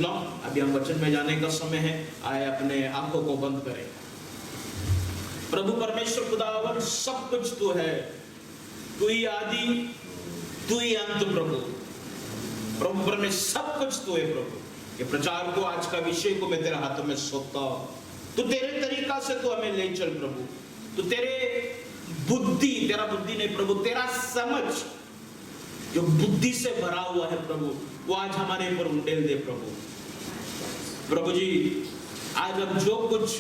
अभी हम वचन में जाने का समय है। आए अपने आंखों को बंद करें। प्रभु परमेश्वर खुदावन, सब कुछ तू है, तू ही आदि, तू ही अंत। प्रभु परमेश्वर, सब कुछ तू है। प्रभु ये प्रचार को, आज का विषय को मैं तेरे हाथों में सौंपता हूं। तू तेरे तरीका से तू हमें ले चल प्रभु। तू तेरे बुद्धि, तेरा बुद्धि नहीं प्रभु, तेरा समझ जो बुद्धि से भरा हुआ है प्रभु, वो आज हमारे ऊपर उंडेल दे प्रभु। प्रभु जी, आज हम जो कुछ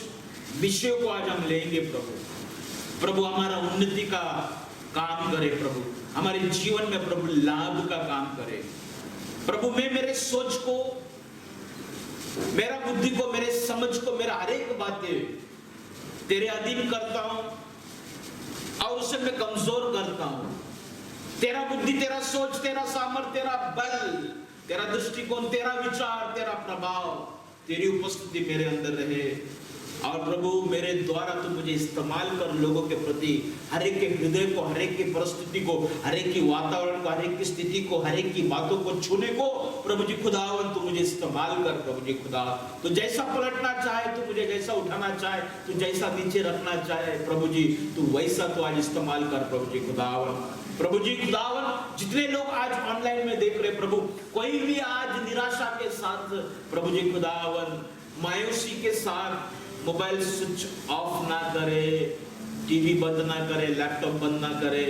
विषयों को आज हम लेंगे प्रभु हमारा उन्नति का काम करे प्रभु, हमारे जीवन में प्रभु लाभ का काम करे प्रभु। मैं मेरे सोच को, मेरा बुद्धि को, मेरे समझ को, मेरा हर एक बातें तेरे अधीन करता हूं और उसे मैं कमजोर करता हूं। तेरा बुद्धि, तेरा सोच, तेरा सामर्थ्य, तेरा बल, तेरा दृष्टिकोण, तेरा विचार, तेरा प्रभाव, तेरी उपस्थिति मेरे अंदर रहे। और प्रभु मेरे द्वारा तू मुझे इस्तेमाल कर, लोगों के प्रति, हर एक के हृदय को, हर एक की परिस्थिति को, हर एक की वातावरण को, हर एक की स्थिति को, हर एक की बातों को छूने को प्रभु जी खुदावन तू मुझे इस्तेमाल कर प्रभु जी खुदा। तू जैसा पलटना चाहे, तू मुझे जैसा उठाना चाहे, तू जैसा नीचे रखना चाहे प्रभु जी, तू वैसा तो आज इस्तेमाल कर प्रभु जी खुदावन। प्रभु जी खुदावन, जितने लोग आज ऑनलाइन में देख रहे प्रभु, कोई भी आज निराशा के साथ प्रभु जी खुदावन, मायूसी के साथ मोबाइल स्विच ऑफ ना करे, टीवी बंद ना करे, लैपटॉप बंद ना करे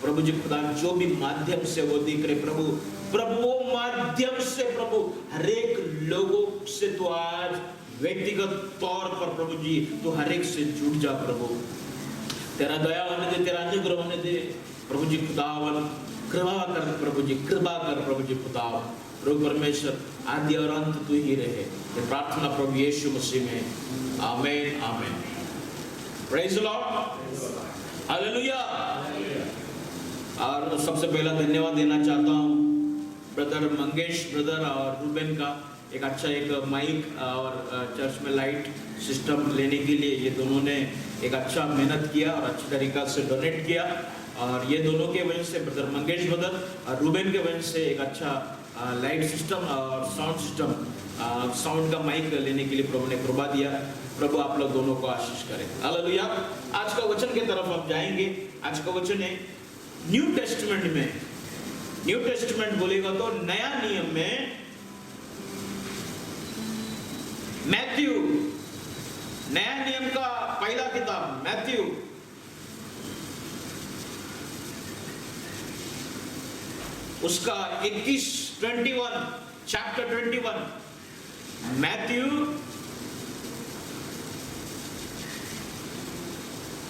प्रभु जी खुदा। जो भी माध्यम से वो देख रहे प्रभु, वो माध्यम से प्रभु हर एक लोगों से तो आज व्यक्तिगत तौर पर प्रभु जी तो हर एक से जुड़ जा प्रभु। तेरा दया होने दे, तेरा अनुग्रह होने दे प्रभु जी खुदावन। कृपा कर प्रभु जी, कृपा कर प्रभु जी खुदावन। प्रभु परमेश्वर, आदि और अंत तू ही रहे। ये प्रार्थना प्रभु यीशु मसीह में, आमीन आमीन। Praise the Lord, hallelujah. और सबसे पहला धन्यवाद देना चाहता हूँ ब्रदर मंगेश ब्रदर और रूबेन का, एक अच्छा एक माइक और चर्च में लाइट सिस्टम लेने के लिए ये दोनों ने एक अच्छा मेहनत किया और अच्छी तरीका से डोनेट किया। और ये दोनों के वजह से, ब्रदर मंगेश ब्रदर और रूबेन के वजह से एक अच्छा लाइट सिस्टम और साउंड सिस्टम, साउंड का माइक लेने के लिए प्रभु ने कृपा दिया। प्रभु आप लोग दोनों को आशीष करें, हालेलुया। आज का वचन की तरफ हम जाएंगे। आज का वचन है न्यू टेस्टमेंट में। न्यू टेस्टमेंट बोलेगा तो नया नियम में मैथ्यू, नया नियम का पहला किताब मैथ्यू, उसका 21 चैप्टर 21, मैथ्यू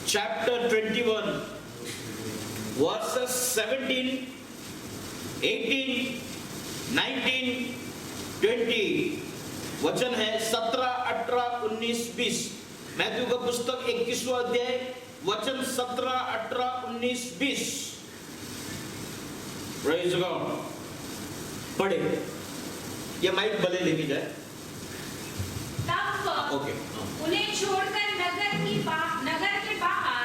चैप्टर 21 वर्सेस 17, 18, 19, 20। वचन है 17, 18, 19, 20। मैथ्यू का पुस्तक 21वां अध्याय, वचन 17, 18, 19, 20। Praise God. पढ़े, ये माइक भले लेके जाए। तब ओके, उन्हें छोड़कर नगर के बाहर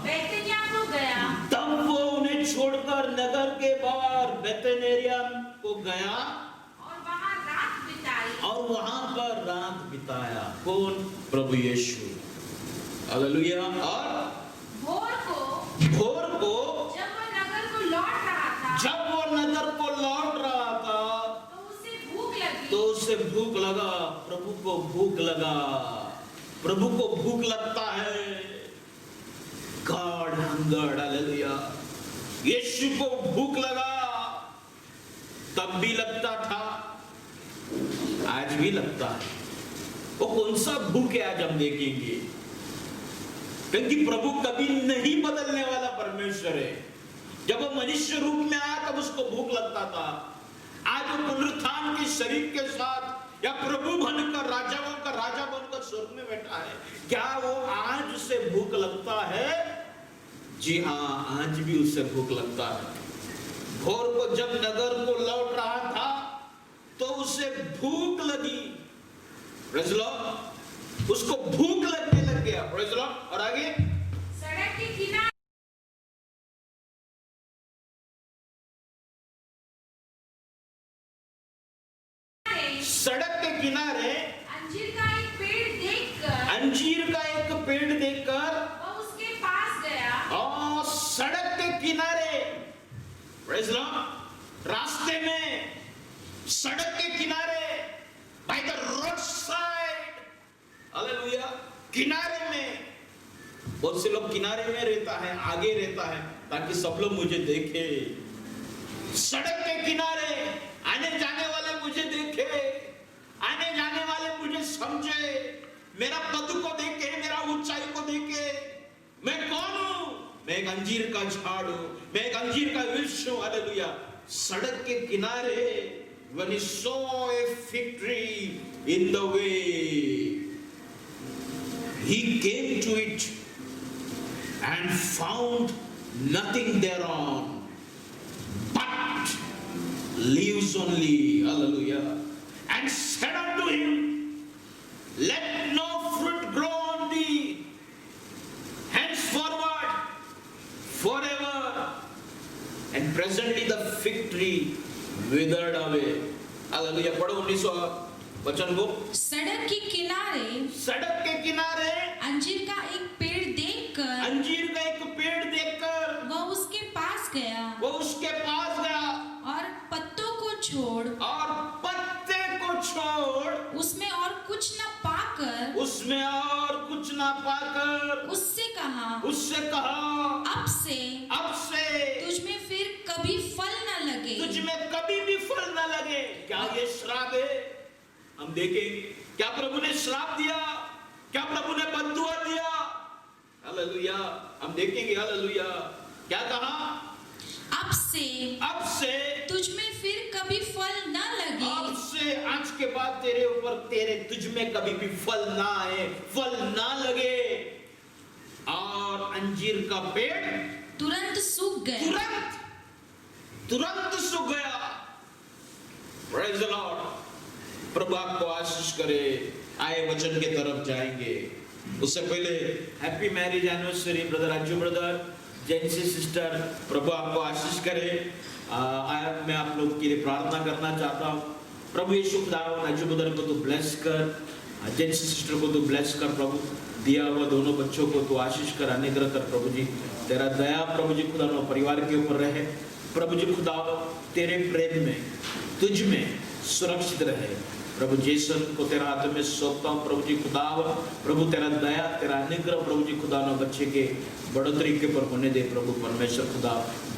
बैतनिय्याह को गया। तब वो उन्हें छोड़कर नगर के बाहर बैतनिय्याह को गया और वहां पर रात बिताया। कौन? प्रभु यीशु, हालेलुया। और भोर को जब वो नगर को लौट रहा था, तो उसे भूख लगा। प्रभु को भूख लगा, प्रभु को भूख लगता है। God हंगर्ड, hallelujah. यीशु को भूख लगा, तब भी लगता था, आज भी लगता है। वो कौन सा भूख है आज हम देखेंगे, क्योंकि प्रभु कभी नहीं बदलने वाला परमेश्वर है। जब वो मनुष्य रूप में आया तब उसको भूख लगता था। आज वो पुनरुत्थान के शरीर के साथ या प्रभु बनकर, राजाओं का राजा बनकर स्वर्ग में बैठा है। क्या वो आज उसे भूख लगता है? जी हाँ, आज भी उसे भूख लगता है। भोर को जब नगर को लौट रहा था तो उसे भूख लगी। प्रेज़ लॉर्ड, उसको भूख लगने लग गया। Praise Lord. और आगे सड़क के किनारे सड़क के किनारे अंजीर का एक पेड़ देखकर अंजीर का एक पेड़ देखकर वह उसके पास गया और सड़क के किनारे, प्रेज़ लॉर्ड, रास्ते में, सड़क के किनारे, by the road side, hallelujah, किनारे में। बहुत से लोग किनारे में रहता है, आगे रहता है ताकि सब लोग मुझे देखे। सड़क के किनारे आने जाने वाले मुझे देखे, आने जाने वाले मुझे समझे, मेरा पद को देखे, मेरा ऊंचाई को देखे। मैं कौन हूं? मैं एक अंजीर का झाड़ हूं, मैं एक अंजीर का वृक्ष हूं। हालेलुया। सड़क के किनारे, when he saw a fig tree in the way, he came to it and found nothing thereon but leaves only. Hallelujah. And said unto him, let no fruit grow on thee henceforward forever. And presently the fig tree withered away. Hallelujah. पढ़ो 19 वचन को। सड़क के किनारे, सड़क के किनारे अंजीर का एक पेड़ देखकर, अंजीर का एक पेड़ देखकर वह उसके पास गया, वो उसके पास गया और पत्तों को छोड़, और पत्ते को छोड़, उसमें और कुछ न पाकर, उसमें और कुछ ना पाकर उससे कहा, अब से तुझ में फिर कभी फल न लगे। तुझ में कभी भी फल ना लगे। क्या ये श्राप है? हम देखेंगे। क्या प्रभु ने श्राप दिया? क्या प्रभु ने बद्दुआ दिया? हालेलुया। हम देखेंगे। हालेलुया। क्या कहा? अब से तुझ में फिर कभी फल न लगे। अब से, आज के बाद तेरे ऊपर, तुझ में कभी भी फल ना आए, फल ना लगे। और अंजीर का पेड़ तुरंत सूख गया। तुरंत सूख गया। Praise the Lord. प्रभु आपको आशीष करे। आए वचन के तरफ जाएंगे। उससे पहले happy marriage anniversary brother Raju brother, Jency sister, प्रभु आपको आशीष करे। मैं आप लोग के लिए प्रार्थना करना चाहता हूँ। प्रभु यीशु खुदावन राजू ब्रदर को तो ब्लेस कर, जेंसी सिस्टर को तो ब्लेस कर प्रभु। दिया हुआ दोनों बच्चों को तो आशीष कर, अनुग्रह कर प्रभु जी। तेरा दया प्रभु जी खुदा परिवार के ऊपर रहे। प्रभु जी खुदा तेरे प्रेम में, तुझ में सुरक्षित रहे। प्रभु जेसन को तेरा हाथ में सौंपता हूँ प्रभु जी खुदा। प्रभु तेरा दया, तेरा अनुग्रह प्रभु जी खुदा ना बच्चे के बढ़ोतरी के ऊपर होने दे प्रभु परमेश्वर खुदा।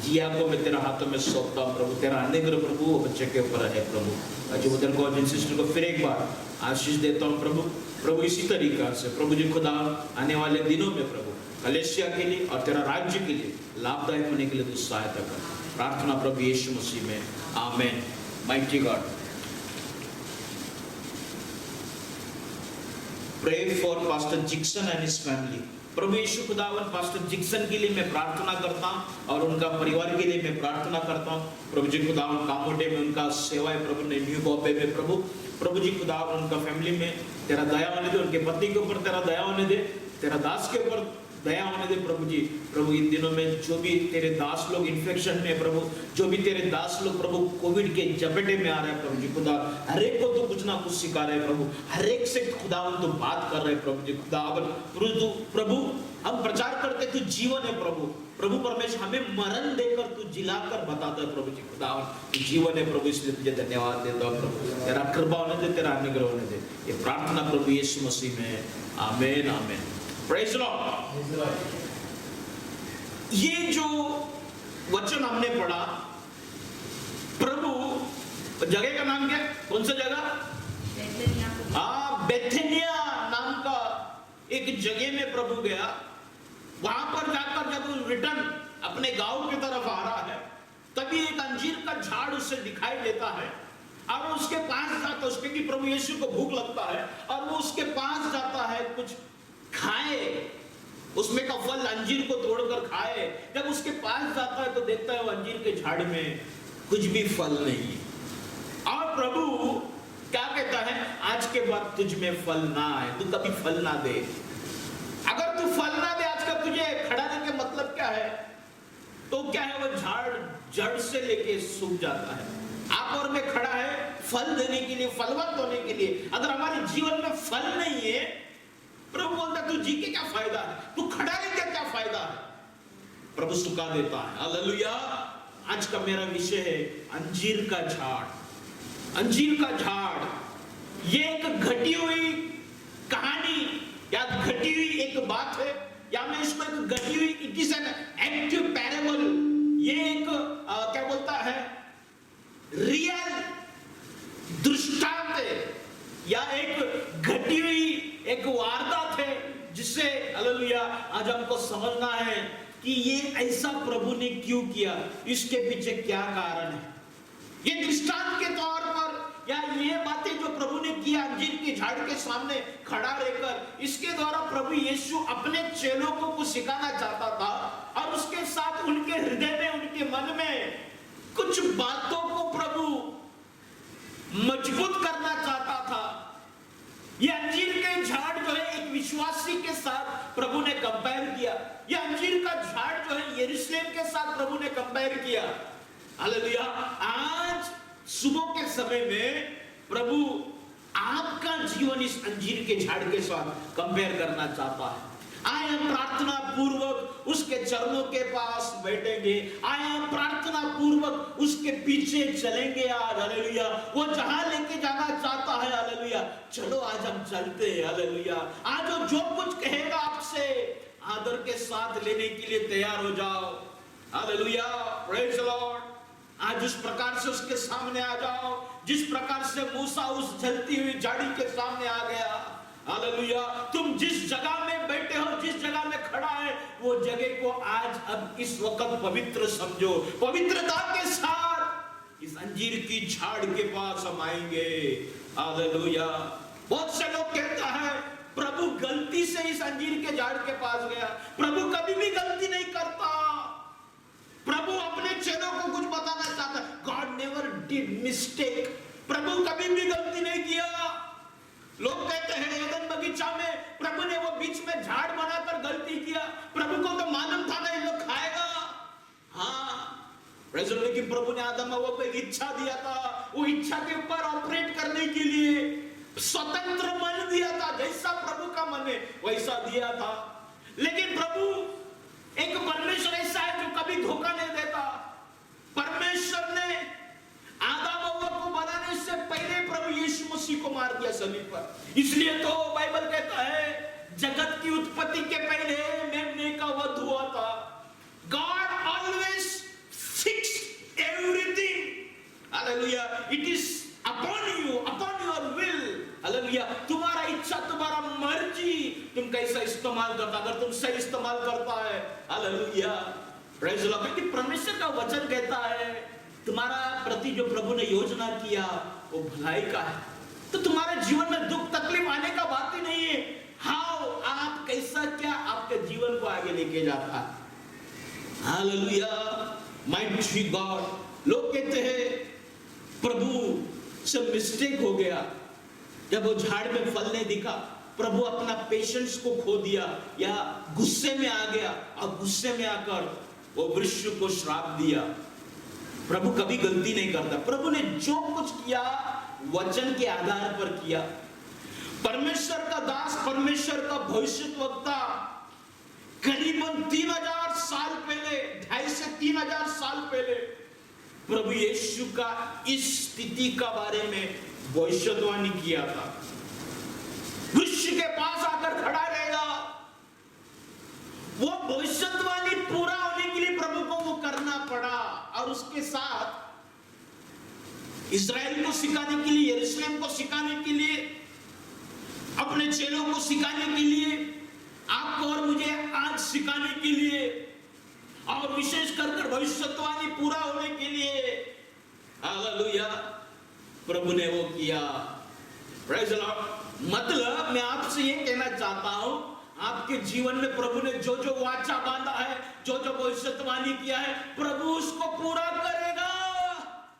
जिया को मैं तेरा हाथों में सौंपता हूँ प्रभु। तेरा अनुग्रह प्रभु वो बच्चे के ऊपर है प्रभु। आज उधर को जिन सिस्टर को फिर एक बार आशीष देता हूँ प्रभु। प्रभु इसी तरीका से प्रभु जी खुदा आने वाले दिनों में प्रभु कलेसिया के लिए और तेरा राज्य के लिए लाभदायक होने के लिए तू सहायता कर। प्रार्थना प्रभु यीशु मसीह में, amen. Mighty God, pray for pastor Jixon and his family. प्रभु यीशु खुदावन पास्टर जिक्सन के लिए मैं प्रार्थना करता हूँ और उनका परिवार के लिए मैं प्रार्थना करता हूँ। प्रभु जी खुदावन कामोटे में उनका सेवा है प्रभु ने, न्यू बॉम्बे में प्रभु जी खुदावन उनका फैमिली में तेरा दया होने दे। उनके पति के ऊपर तेरा दया होने दे, तेरा दास के ऊपर दया होने दे प्रभु जी। प्रभु इन दिनों में जो भी तेरे दास लोग इन्फेक्शन में प्रभु, जो भी तेरे दास लोग प्रभु कोविड के जपेटे में आ रहे हैं प्रभु जी खुदा, हर एक को तो कुछ ना कुछ सिखा रहे प्रभु। हर एक से खुदावन तो बात कर रहे प्रभु जी खुदा। प्रभु हम प्रचार करते तू जीवन है प्रभु। प्रभु परमेश्वर हमें मरण देकर तू जिलाकर बताता है प्रभु जी खुदावन तू जीवन है प्रभु। इसलिए तुझे धन्यवाद देता हूं प्रभु। तेरा कृपा होने दे, तेरा अनुग्रह होने दे। ये प्रार्थना प्रभु यीशु मसीह में, आमेन आमेन। Praise Lord. ये जो वचन हमने पढ़ा, प्रभु जगह का नाम क्या? कौन सा जगह? बेथेनिया नाम का एक जगह में प्रभु गया। वहां पर जाकर जब रिटर्न अपने गांव की तरफ आ रहा है, तभी एक अंजीर का झाड़ उससे दिखाई देता है और वो उसके पास जाता है। उसके कि प्रभु यीशु को भूख लगता है और वो उसके पास जाता है कुछ खाए, उसमें का फल अंजीर को तोड़कर खाए। जब उसके पास जाता है तो देखता है वो अंजीर के झाड़ में कुछ भी फल नहीं। और प्रभु क्या कहता है? आज के बाद तुझ में फल ना आए, तू कभी फल ना दे। अगर तू फल ना दे, आज का तुझे खड़ा रहने का मतलब क्या है? तो क्या है, वो झाड़ जड़ से लेके सूख जाता है। आप आप और में खड़ा है फल देने के लिए, फलवंत होने के लिए। अगर हमारे जीवन में फल नहीं है, प्रभु बोलता तू जी के क्या फायदा है, तू खड़ा है क्या फायदा है। प्रभु सुखा देता है। हालेलुया। आज का मेरा विषय है अंजीर का झाड़। अंजीर का झाड़ ये एक घटी हुई कहानी या घटी हुई एक बात है, या मैं इसको एक घटी हुई, it is an active parable. ये एक क्या बोलता है, रियल दृष्टांत है या एक घटी हुई एक वारदात है, जिससे हालेलुया आज हमको समझना है कि ये ऐसा प्रभु ने क्यों किया, इसके पीछे क्या कारण है। ये दृष्टांत के तौर पर या ये बातें जो प्रभु ने किया अंजीर के झाड़ के सामने खड़ा रहकर, इसके द्वारा प्रभु यीशु अपने चेलों को कुछ सिखाना चाहता था, और उसके साथ उनके हृदय में, उनके मन में कुछ बातों को प्रभु मजबूत करना चाहता था। ये अंजीर के झाड़ जो है एक विश्वासी के साथ प्रभु ने कंपेयर किया। ये अंजीर का झाड़ जो है यरूशलेम के साथ प्रभु ने कंपेयर किया। हालेलुया। आज सुबह के समय में प्रभु आपका जीवन इस अंजीर के झाड़ के साथ कंपेयर करना चाहता है। आए हम प्रार्थना पूर्वक उसके चरणों के पास बैठेंगे, आए हम प्रार्थना पूर्वक उसके पीछे चलेंगे आज। हालेलुया। वो जहां लेके जाना चाहता है, हालेलुया, चलो आज हम चलते हैं। हालेलुया। आज वो जो कुछ कहेगा आपसे आदर के साथ लेने के लिए तैयार हो जाओ। हालेलुया। Praise the Lord. आज उस प्रकार से उसके सामने आ जाओ जिस प्रकार से मूसा उस जलती हुई झाड़ी के सामने आ गया। हालेलुया। तुम जिस जगह में बैठे हो, जिस जगह में खड़ा है, वो जगह को आज अब इस वक्त पवित्र समझो। पवित्रता के साथ इस अंजीर की झाड़ के पास हम आएंगे। हालेलुया। बहुत से लोग कहता है प्रभु गलती से इस अंजीर के झाड़ के पास गया। प्रभु कभी भी गलती नहीं करता। प्रभु अपने चेलों को कुछ बताना चाहता है। God never did mistake. प्रभु कभी भी गलती नहीं किया। लोग कहते हैं एदन बगीचा में प्रभु ने वो बीच में झाड़ बनाकर गलती किया। प्रभु को तो मालूम था ना ये लोग खाएगा। हाँ, लेकिन प्रभु ने आदम हव्वा को एक इच्छा दिया था। वो इच्छा के ऊपर ऑपरेट करने के लिए स्वतंत्र मन दिया था। जैसा प्रभु का मन है वैसा दिया था। लेकिन प्रभु एक परमेश्वर ऐसा है जो कभी धोखा नहीं देता। परमेश्वर ने आदम हव्वा को बनाने से पहले प्रभु यीशु मसीह को मार दिया सलीब पर। इसलिए तो बाइबल कहता है जगत की उत्पत्ति के पहले मेमने का वध हुआ था। God always fixed everything. Hallelujah. It is upon you, upon your will. Hallelujah. तुम्हारा इच्छा, तुम्हारा मर्जी, तुम कैसा इस्तेमाल करता। अगर तुम सही इस्तेमाल करता है, हालेलुया, प्रेज द लॉर्ड। क्योंकि परमेश्वर का वचन कहता है तुम्हारा प्रति जो प्रभु ने योजना किया वो भलाई का है। तो तुम्हारे जीवन में दुख तकलीफ आने का बात ही नहीं है। हाउ, आप कैसा क्या आपके जीवन को आगे लेके जाता है। हालेलुया। Mighty God. लोग कहते हैं प्रभु से मिस्टेक हो गया। जब वो झाड़ में फल नहीं दिखा, प्रभु अपना पेशेंस को खो दिया या गुस्से में आ गया, और गुस्से में आकर वो वृक्ष को श्राप दिया। प्रभु कभी गलती नहीं करता। प्रभु ने जो कुछ किया वचन के आधार पर किया। परमेश्वर का दास, परमेश्वर का भविष्यद्वक्ता करीबन 3000 साल पहले, 250 से 3000 साल पहले प्रभु यीशु का इस स्थिति का बारे में भविष्यवाणी किया था। वृक्ष के पास आकर खड़ा रहेगा। वो भविष्यवाणी पूरा होने के लिए प्रभु को वो करना पड़ा। और उसके साथ इस्राएल को सिखाने के लिए, यरूशलेम को सिखाने के लिए, अपने चेलों को सिखाने के लिए, आपको और मुझे आज सिखाने के लिए, और विशेष कर भविष्यवाणी पूरा होने के लिए, हालेलुया, प्रभु ने वो किया। Praise the Lord. मतलब मैं आपसे ये कहना चाहता हूं, आपके जीवन में प्रभु ने जो जो वाचा बांधा है, जो जो भविष्यवाणी किया है, प्रभु उसको पूरा करेगा।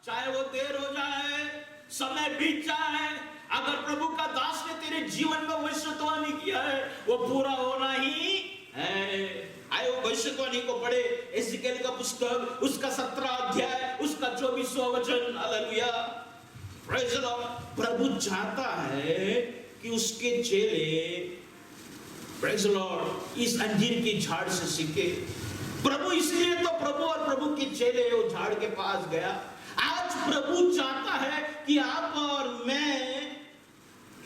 चाहे वो देर हो जाए, समय बीत जाए, अगर प्रभु का दास ने तेरे जीवन में भविष्यवाणी किया है, वो पूरा होना ही है। आए वो भविष्यवाणी को पढ़े, एजेकिएल का पुस्तक, उसका 17वां अध्याय, उसका 24वां वचन। 7 हालेलुया प्रेज़ द लॉर्ड। प्रभु चाहता है कि उसके चेले प्रेज़ द लॉर्ड इस अंजीर की झाड़ से सीखे। प्रभु इसलिए तो प्रभु और प्रभु के चेले वो झाड़ के पास गया। आज प्रभु चाहता है कि आप और मैं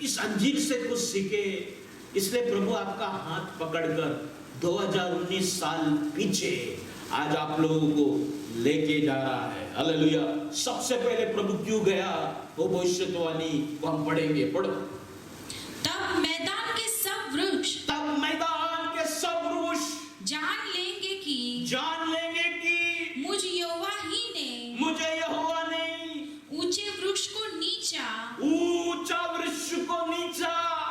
इस अंजीर से कुछ सीखे। इसलिए प्रभु आपका हाथ पकड़कर 2019 साल पीछे आज आप लोगों को लेके जा रहा है। हालेलुया। सबसे पहले प्रभु क्यों गया वो भविष्यवाणी को हम पढ़ेंगे। पढ़ो। तब मैदान के सब वृक्ष जान लेंगे कि मुझे यहोवा ने ऊंचे वृक्ष को नीचा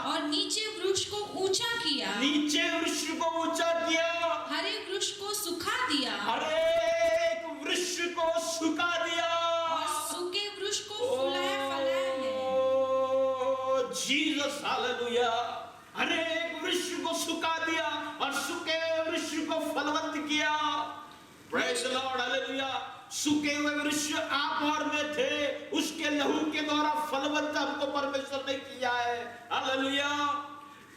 और नीचे वृक्ष को ऊंचा किया, हरे वृक्ष को सुखा दिया और सूखे वृक्ष को फुलाया है। Jesus hallelujah. हरे एक वृक्ष को सुखा दिया और सूखे वृक्ष को फलवंत किया। Praise the Lord hallelujah. सूखे हुए वृक्ष आप और मैं थे, उसके लहू के द्वारा फलवंत हमको परमेश्वर ने किया है। हालेलुया।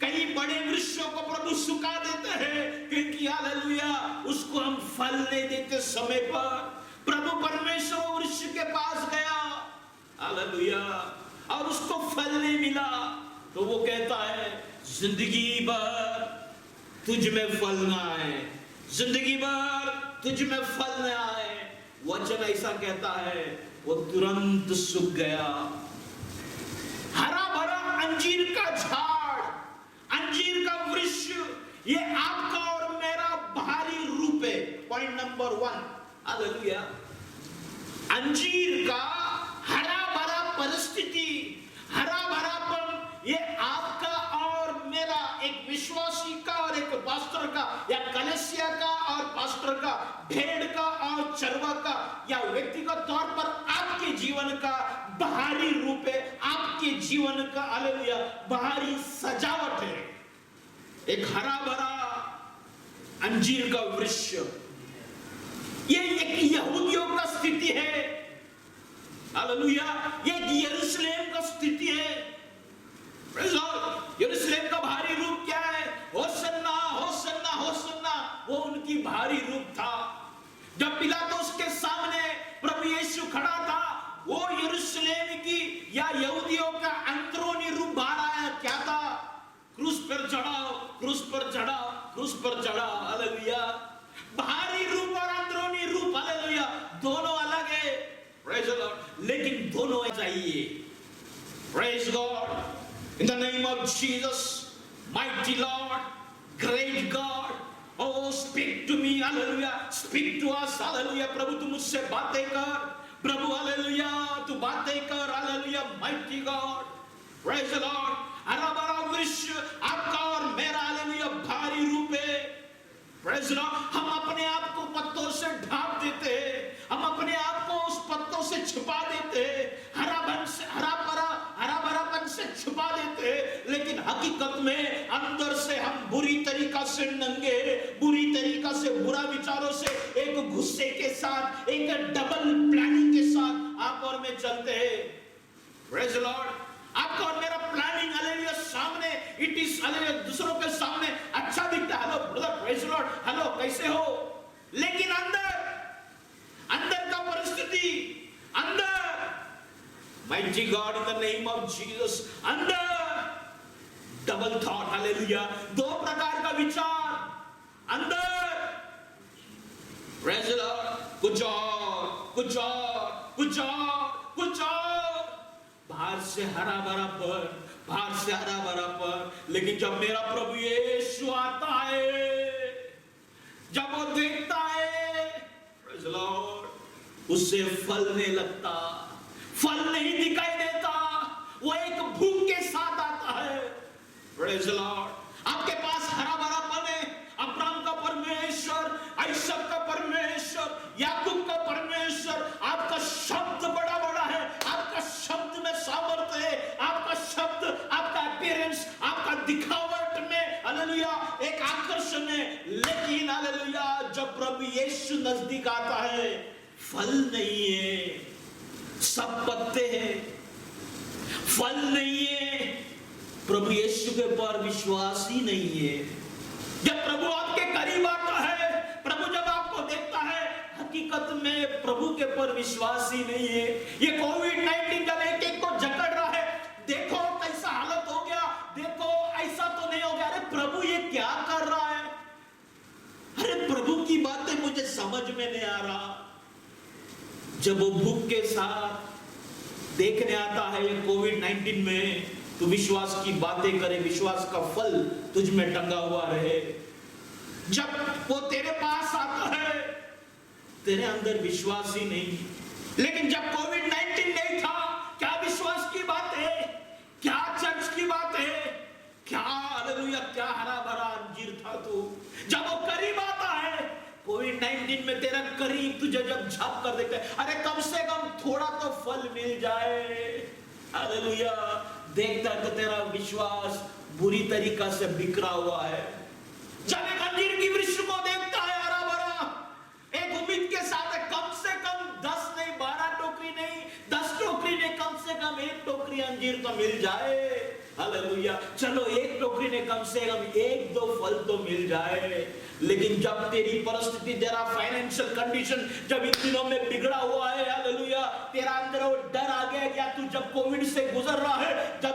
कई बड़े वृक्षों को प्रभु सुखा देते हैं क्योंकि हालेलुया उसको हम फल नहीं देते समय पर। प्रभु परमेश्वर वृक्ष के पास गया हालेलुया और उसको फल नहीं मिला तो वो कहता है जिंदगी भर तुझ में फल ना आए, जिंदगी भर तुझ में फल न आए। वचन ऐसा कहता है वो तुरंत सूख गया। हरा भरा अंजीर का झाड़, अंजीर का वृक्ष, ये आपका और मेरा बाहरी रूप है। Point number 1 hallelujah. अंजीर का हरा भरा परिस्थिति, हरा भरापन, ये आपका और मेरा, एक विश्वासी का और एक पास्टर का या कलीसिया का और पास्टर का, भेड़ का और चरवा का या व्यक्तिगत तौर पर आपके जीवन का बाहरी रूप है, आपके जीवन का हालेलुया बाहरी सजावट है। एक हरा भरा अंजीर का वृक्ष, ये एक यहूदियों का स्थिति है हालेलुया। ये यरूशलेम का स्थिति है। यरूशलेम का भारी रूप क्या है? होसन्ना होसन्ना होसन्ना, वो उनकी भारी रूप था। जब पिलातुस के सामने प्रभु यीशु खड़ा था, वो यरूशलेम की या यहूदियों का अंदरूनी रूप बाहर आया। क्या था? क्रूस पर चढ़ाओ, क्रूस पर चढ़ाओ, क्रूस पर चढ़ाओ हालेलुया। बाहरी रूप और अंदरूनी रूप हालेलुया दोनों अलग है। Praise the Lord. लेकिन दोनों चाहिए। Praise God. In the name of Jesus, mighty Lord, great God, oh speak to me, hallelujah, speak to us, hallelujah। प्रभु तू मुझसे बातें कर, प्रभु hallelujah तू बातें कर, hallelujah, mighty God, praise the Lord। हरा भरा वृक्ष आपका और मेरा hallelujah भारी रूप है। praise the Lord। हम अपने आप को पत्तों से ढांप देते हैं, हम अपने आप को उस पत्तों से छुपा देते हैं, हरा भरापन से छुपा देते हैं। लेकिन हकीकत में अंदर से हम बुरी तरीका से नंगे, बुरी तरीका से, बुरा विचारों से, एक गुस्से के साथ, एक डबल प्लानिंग के साथ आप और मैं चलते हैं। Praise the Lord. आपका और मेरा प्लानिंग हालेलुया सामने, इट इज हालेलुया दूसरों के सामने अच्छा दिखता है। Hello brother, praise the Lord, hello कैसे हो? लेकिन अंदर का परिस्थिति, अंदर mighty God in the name of Jesus, अंदर डबल थॉट हालेलुया, दो प्रकार का विचार अंदर। Praise the Lord. कुछ और बाहर से हरा भरा पर, लेकिन जब मेरा प्रभु यीशु आता है, जब वो देखता है, प्रेज़ द लॉर्ड, उससे फल नहीं लगता, फल नहीं दिखाई देता, वो एक भूख के साथ आता है। Praise the Lord. आपके पास हरा भरापन है, अब्राहम का परमेश्वर, आइसक का परमेश्वर, याकूब का परमेश्वर, आपका शब्द बड़ा है, आपका शब्द में सामर्थ्य है, आपका शब्द, आपका अपीयरेंस, आपका दिखावट में हालेलुया एक आकर्षण है। लेकिन हालेलुया जब प्रभु यीशु नजदीक आता है, फल नहीं है। सब पत्ते हैं, फल नहीं है। प्रभु यीशु के पर विश्वास ही नहीं है। जब प्रभु आपके करीब आता है, प्रभु जब आपको देखता है, हकीकत में प्रभु के पर विश्वास ही नहीं है। ये कोविड-19 जब एक एक को जकड़ रहा है, देखो कैसा हालत हो गया, देखो ऐसा तो नहीं हो गया, अरे प्रभु ये क्या कर रहा है? अरे प्रभु की बातें मुझे समझ में नहीं आ रहा। जब वो भूख के साथ देखने आता है ये कोविड-19 में, तो विश्वास की बातें करे, विश्वास का फल तुझ में टंगा हुआ रहे। जब वो तेरे पास आता है, तेरे अंदर विश्वास ही नहीं। लेकिन जब कोविड-19 नहीं था, क्या विश्वास की बात है, क्या चर्च की बात है, क्या हालेलुया, क्या हरा भरा अंजीर था तू। जब वो करीब आता है, कोविड-19 में तेरा करीब तुझे जब झाप कर देखता है, अरे कम से कम थोड़ा तो फल मिल जाए, हालेलुया, देखता है तो तेरा विश्वास बुरी तरीका से बिखरा हुआ है। जब एक अंजीर की वृक्ष को देखता है हरा भरा, एक उम्मीद के साथ है, कम से कम 10 नहीं, 12 टोकरी नहीं, 10 टोकरी नहीं, कम से कम 1 टोकरी अंजीर तो मिल जाए, हालेलुया। चलो 1 टोकरी ने कम से कम 1-2 फल तो मिल जाए। लेकिन जब तेरी परिस्थिति, तेरा फाइनेंशियल कंडीशन जब इन दिनों में बिगड़ा हुआ है, हालेलुया, तेरा अंदर वो डर आ गया, या तू जब कोविड से गुजर रहा है, जब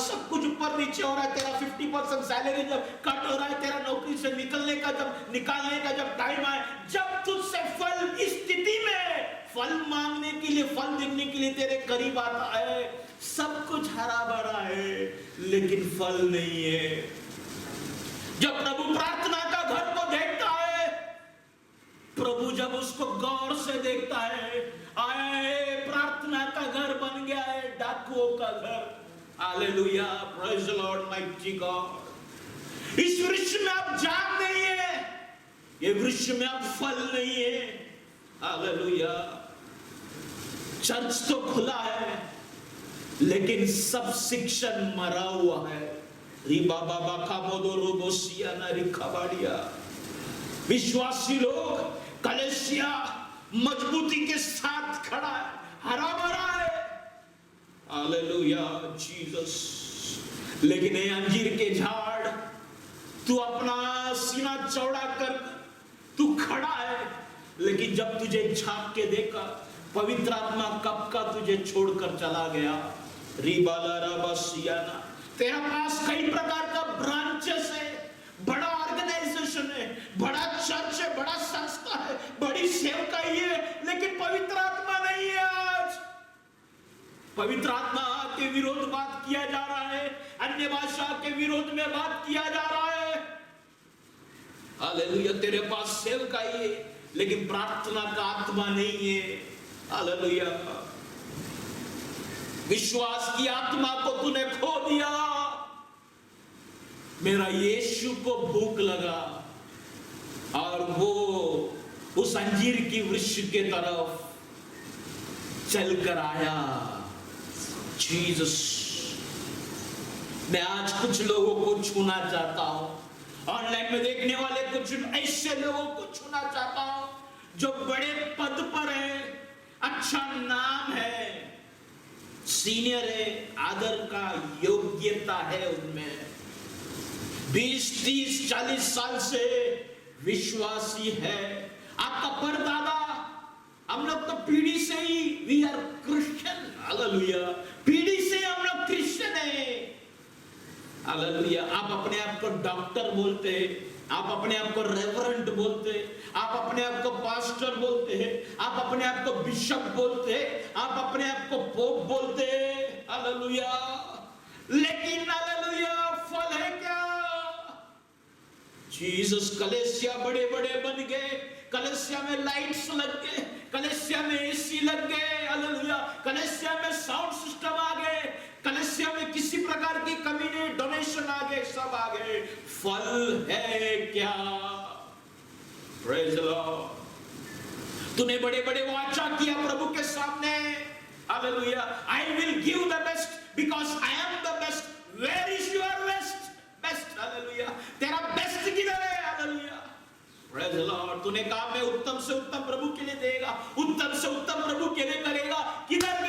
सब कुछ ऊपर नीचे हो रहा है, तेरा 50% सैलरी जब कट हो रहा है, तेरा नौकरी से निकालने का जब टाइम आए, जब तुझसे फल, इस स्थिति में फल मांगने के लिए, फल देखने के लिए तेरे करीब आता है, सब कुछ हरा भरा है लेकिन फल नहीं है। जब प्रभु प्रार्थना का घर को देखता है, प्रभु जब उसको गौर से देखता है, आए प्रार्थना का घर बन गया है डाकुओं का घर, hallelujah, praise the Lord mighty God. इस वृक्ष में अब जान नहीं है, ये वृक्ष में अब फल नहीं है, हालेलुया। चर्च तो खुला है लेकिन सब शिक्षण मरा हुआ है। विश्वासी लोग, कलीसिया मजबूती के साथ खड़ा है, हरा भरा है, हालेलुया जीसस। लेकिन ये अंजीर के झाड़, तू अपना सीना चौड़ा कर तू खड़ा है, लेकिन जब तुझे झांक के देखा, पवित्र आत्मा कब का तुझे छोड़कर चला गया। तेरा पास कई प्रकार का ब्रांचेस है, बड़ा ऑर्गेनाइजेशन है, बड़ा चर्च है, बड़ा संस्था है, बड़ी सेवकाई है, लेकिन पवित्र आत्मा नहीं है। आज पवित्र आत्मा के विरोध बात किया जा रहा है, अन्य भाषा के विरोध में बात किया जा रहा है, हालेलुया। तेरे पास सेवकाई है लेकिन प्रार्थना का आत्मा नहीं है, हालेलुया। विश्वास की आत्मा को तूने खो दिया। मेरा यीशु को भूख लगा और वो उस अंजीर की वृक्ष के तरफ चलकर आया। जीसस, मैं आज कुछ लोगों को छूना चाहता हूं, ऑनलाइन में देखने वाले कुछ ऐसे लोगों को छूना चाहता हूं जो बड़े पद पर है, अच्छा नाम है, सीनियर है, आदर का योग्यता है उनमें, 20, 30, 40 साल से विश्वासी है। आपका परदादा, हम लोग तो पीढ़ी से ही वी आर क्रिश्चियन, हालेलुया, पीढ़ी से हम लोग क्रिश्चियन है, हालेलुया। आप अपने आप को डॉक्टर बोलते हैं, आप अपने आप को रेवरेंट बोलते हैं, आप अपने आप को पास्टर बोलते हैं, आप अपने आप को बिशप बोलते हैं, आप अपने आप को पोप बोलते हैं, हालेलुया। लेकिन हालेलुया फल है क्या? जीसस, कलीसिया बड़े बड़े बन गए, कलीसिया में लाइट्स लग गए, कलीसिया में एसी लग गए, हालेलुया, कलीसिया में साउंड सिस्टम आ गए, कलीसिया में किसी प्रकार की कमी नहीं, डोनेशन आ गए, सब आ गए, फल है क्या? Praise the Lord. तूने बड़े बड़े वाचा किया प्रभु के सामने, hallelujah, I will give the best because I am the best. Where is your best? Best, hallelujah, तेरा बेस्ट किधर है? Hallelujah, praise the Lord. तूने कहा मैं उत्तम से उत्तम प्रभु के लिए देगा, उत्तम से उत्तम प्रभु के लिए करेगा, किधर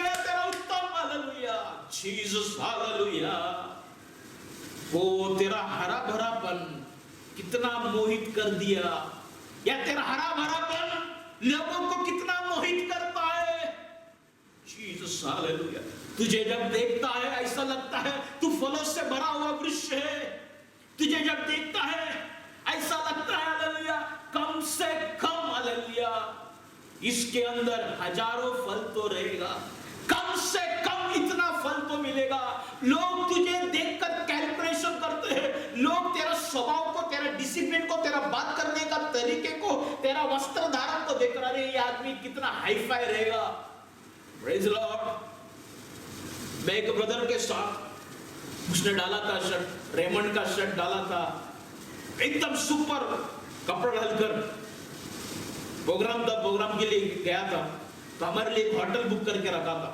वो तेरा हरा भरापन कितना मोहित कर दिया, या तेरा हरा भरापन लोगों को कितना मोहित करता है। Jesus hallelujah. तुझे जब देखता है ऐसा लगता है तू फलों से भरा हुआ वृक्ष है। तुझे जब देखता है ऐसा लगता है हालेलुया कम से कम हालेलुया इसके अंदर हजारों फल तो रहेगा, कम से कम इतना फल तो मिलेगा। लोग तुझे देखकर कैलकुलेशन करते हैं, लोग तेरा स्वभाव को, तेरा डिसिप्लिन को, तेरा बात करने का तरीके को, तेरा वस्त्र धारण को देख रहे हैं, ये आदमी कितना हाई फाई रहेगा। Praise Lord. मैं एक ब्रदर के साथ, उसने डाला था शर्ट, रेमंड का शर्ट डाला था, एकदम सुपर कपड़ा डालकर प्रोग्राम था, प्रोग्राम के लिए गया था, तो हमारे लिए एक होटल बुक करके रखा था।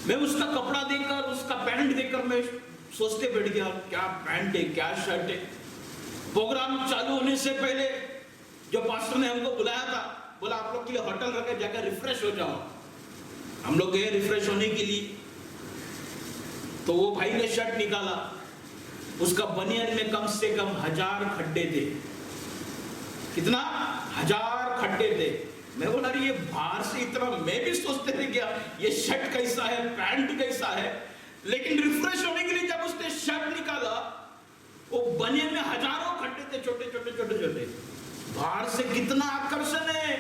मैं उसका कपड़ा देखकर, उसका पैंट देखकर मैं सोचते बैठ गया, क्या पैंट है, क्या शर्ट है। प्रोग्राम चालू होने से पहले जो पास्टर ने हमको बुलाया था, बोला आप लोग के लिए होटल रखे, जाकर रिफ्रेश हो जाओ। हम लोग गए रिफ्रेश होने के लिए, तो वो भाई ने शर्ट निकाला, उसका बनियान में कम से कम 1000 खड्डे थे। कितना? 1000 खड्डे थे। मैं बोला ये बाहर से इतना, मैं भी सोचते थे क्या ये शर्ट कैसा है, पैंट कैसा है, लेकिन रिफ्रेश होने के लिए जब उसने शर्ट निकाला, वो बनियान में हजारों खड्डे थे, छोटे छोटे छोटे छोटे। बाहर से कितना आकर्षण है,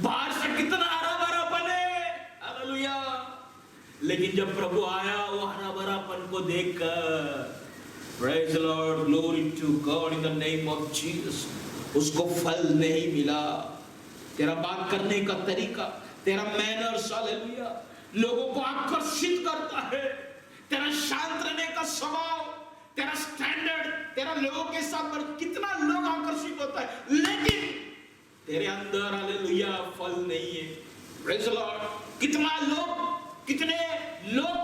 बाहर से कितना हरा भरापन है, हालेलुया। लेकिन जब प्रभु आया, वो हरा भरापन को देखकर, praise Lord, glory to God in the name of Jesus, उसको फल नहीं मिला। तेरा बात करने का तरीका, तेरा मैनर्स हालेलुया लोगों को आकर्षित करता है। तेरा शांत रहने का स्वभाव, तेरा स्टैंडर्ड, तेरा लोगों के साथ कितना लोग आकर्षित होता है, लेकिन तेरे अंदर हालेलुया फल नहीं है। Praise Lord. कितने लोग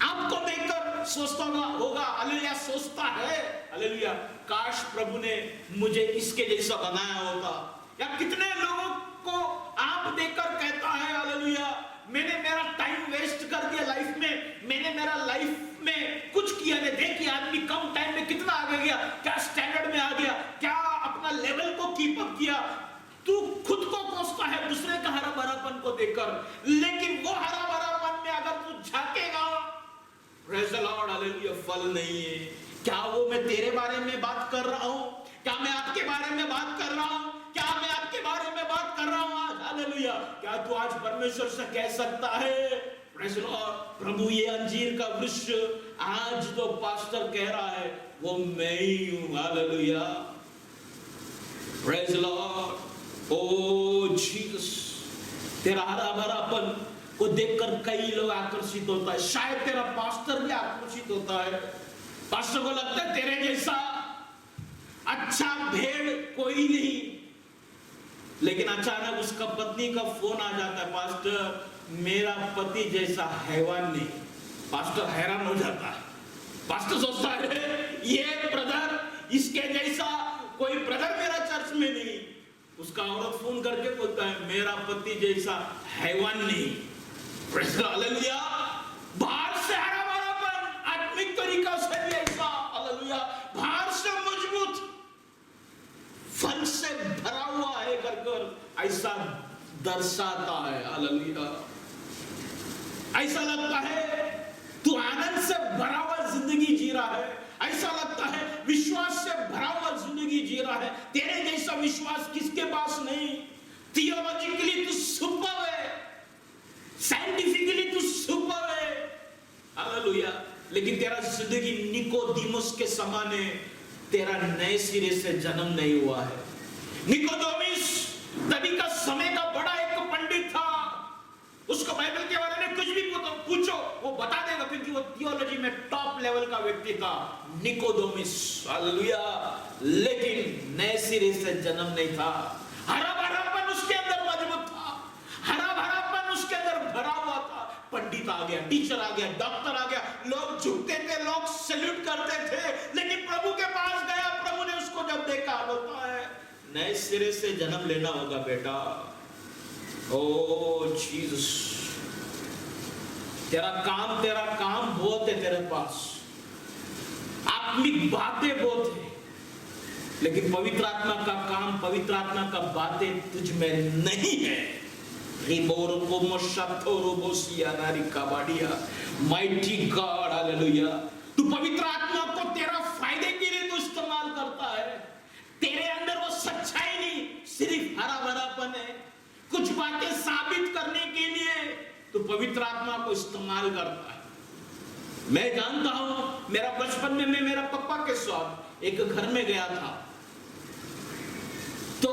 आपको देखकर सोचता होगा हालेलुया, सोचता है हालेलुया काश प्रभु ने मुझे इसके जैसा बनाया होता। या कितने लोगों को आप देखकर कहता है हालेलुया मैंने मेरा टाइम वेस्ट कर दिया लाइफ में, मैंने मेरा लाइफ में कुछ किया नहीं। देखिए आदमी कम टाइम में कितना आगे गया, क्या स्टैंडर्ड में आ गया, क्या अपना लेवल को कीप अप किया। तू खुद को कोसता है दूसरे का हरा भरापन को देखकर, लेकिन वो हरा भरापन में अगर तू झांकेगा, प्रेज़ द लॉर्ड हालेलुया, फल नहीं है। क्या वो मैं तेरे बारे में बात कर रहा हूं? क्या मैं आपके बारे में बात कर रहा हूं? क्या मैं आपके बारे में बात कर रहा हूं आज? हालेलुया। क्या तू आज परमेश्वर से कह सकता है प्रेज़ द लॉर्ड प्रभु ये अंजीर का वृक्ष आज तो पास्टर कह रहा है वो मैं ही हूं। Hallelujah, praise the Lord. Oh Jesus, तेरा हरा भरापन को देखकर कई लोग आकर्षित होता है। शायद तेरा पास्टर भी आकर्षित होता है। पास्टर को लगता है तेरे जैसा अच्छा भेड़ कोई नहीं, लेकिन अचानक उसका पत्नी का फोन आ जाता है, पास्टर मेरा पति जैसा हैवान नहीं। पास्टर हैरान हो जाता है। पास्टर सोचता है ये ब्रदर इसके जैसा कोई ब्रदर मेरा चर्च में नहीं। उसका औरत फोन करके बोलता है मेरा पति जैसा हैवान नहीं। हालेलुया। बाहर से हरा भरापन, आत्मिक तरीका से भी ऐसा हालेलुया, बाहर से मजबूत, फल से भरा हुआ है कर ऐसा दर्शाता है। हालेलुया। ऐसा लगता है तू आनंद से भरा हुआ जिंदगी जी रहा है, ऐसा लगता है विश्वास से भरा हुआ जिंदगी जी रहा है। तेरे जैसा विश्वास किसके पास नहीं। थियोलॉजिकली तू सुपर है, साइंटिफिकली तू सुपर है, हालेलुया, लेकिन तेरा जिंदगी निकोदेमुस के समान है। तेरा नए सिरे से जन्म नहीं हुआ है। निकोदेमुस तभी का समय का बड़ा एक पंडित था। उसको बाइबल के बारे में कुछ भी पूछो वो बता देगा, क्योंकि वो थियोलॉजी में टॉप लेवल का व्यक्ति था निकोदेमुस। हालेलुया। लेकिन नए सिरे से जन्म नहीं था। हरा भरापन उसके अंदर मजबूत था, हरा भरापन उसके अंदर भरा हुआ था। पंडित आ गया, टीचर आ गया, डॉक्टर आ गया, लोग झुकते थे, लोग सैल्यूट करते थे, लेकिन प्रभु के पास गया। प्रभु ने उसको जब देखा, बोलता है नए सिरे से जन्म लेना होगा बेटा। ओ जीसस, तेरा काम बहुत है तेरे पास, आत्मिक बातें बहुत है, लेकिन पवित्र आत्मा का काम, पवित्र आत्मा का बातें तुझ में नहीं है। Mighty God, hallelujah. तू पवित्र आत्मा को तेरा फायदे के लिए तो इस्तेमाल करता है। तेरे अंदर वो सच्चाई नहीं, सिर्फ हरा भरापन है। कुछ बातें साबित करने के लिए तू पवित्र आत्मा को इस्तेमाल करता है। मैं जानता हूं, मेरा बचपन में मैं मेरा पापा के साथ एक घर में गया था, तो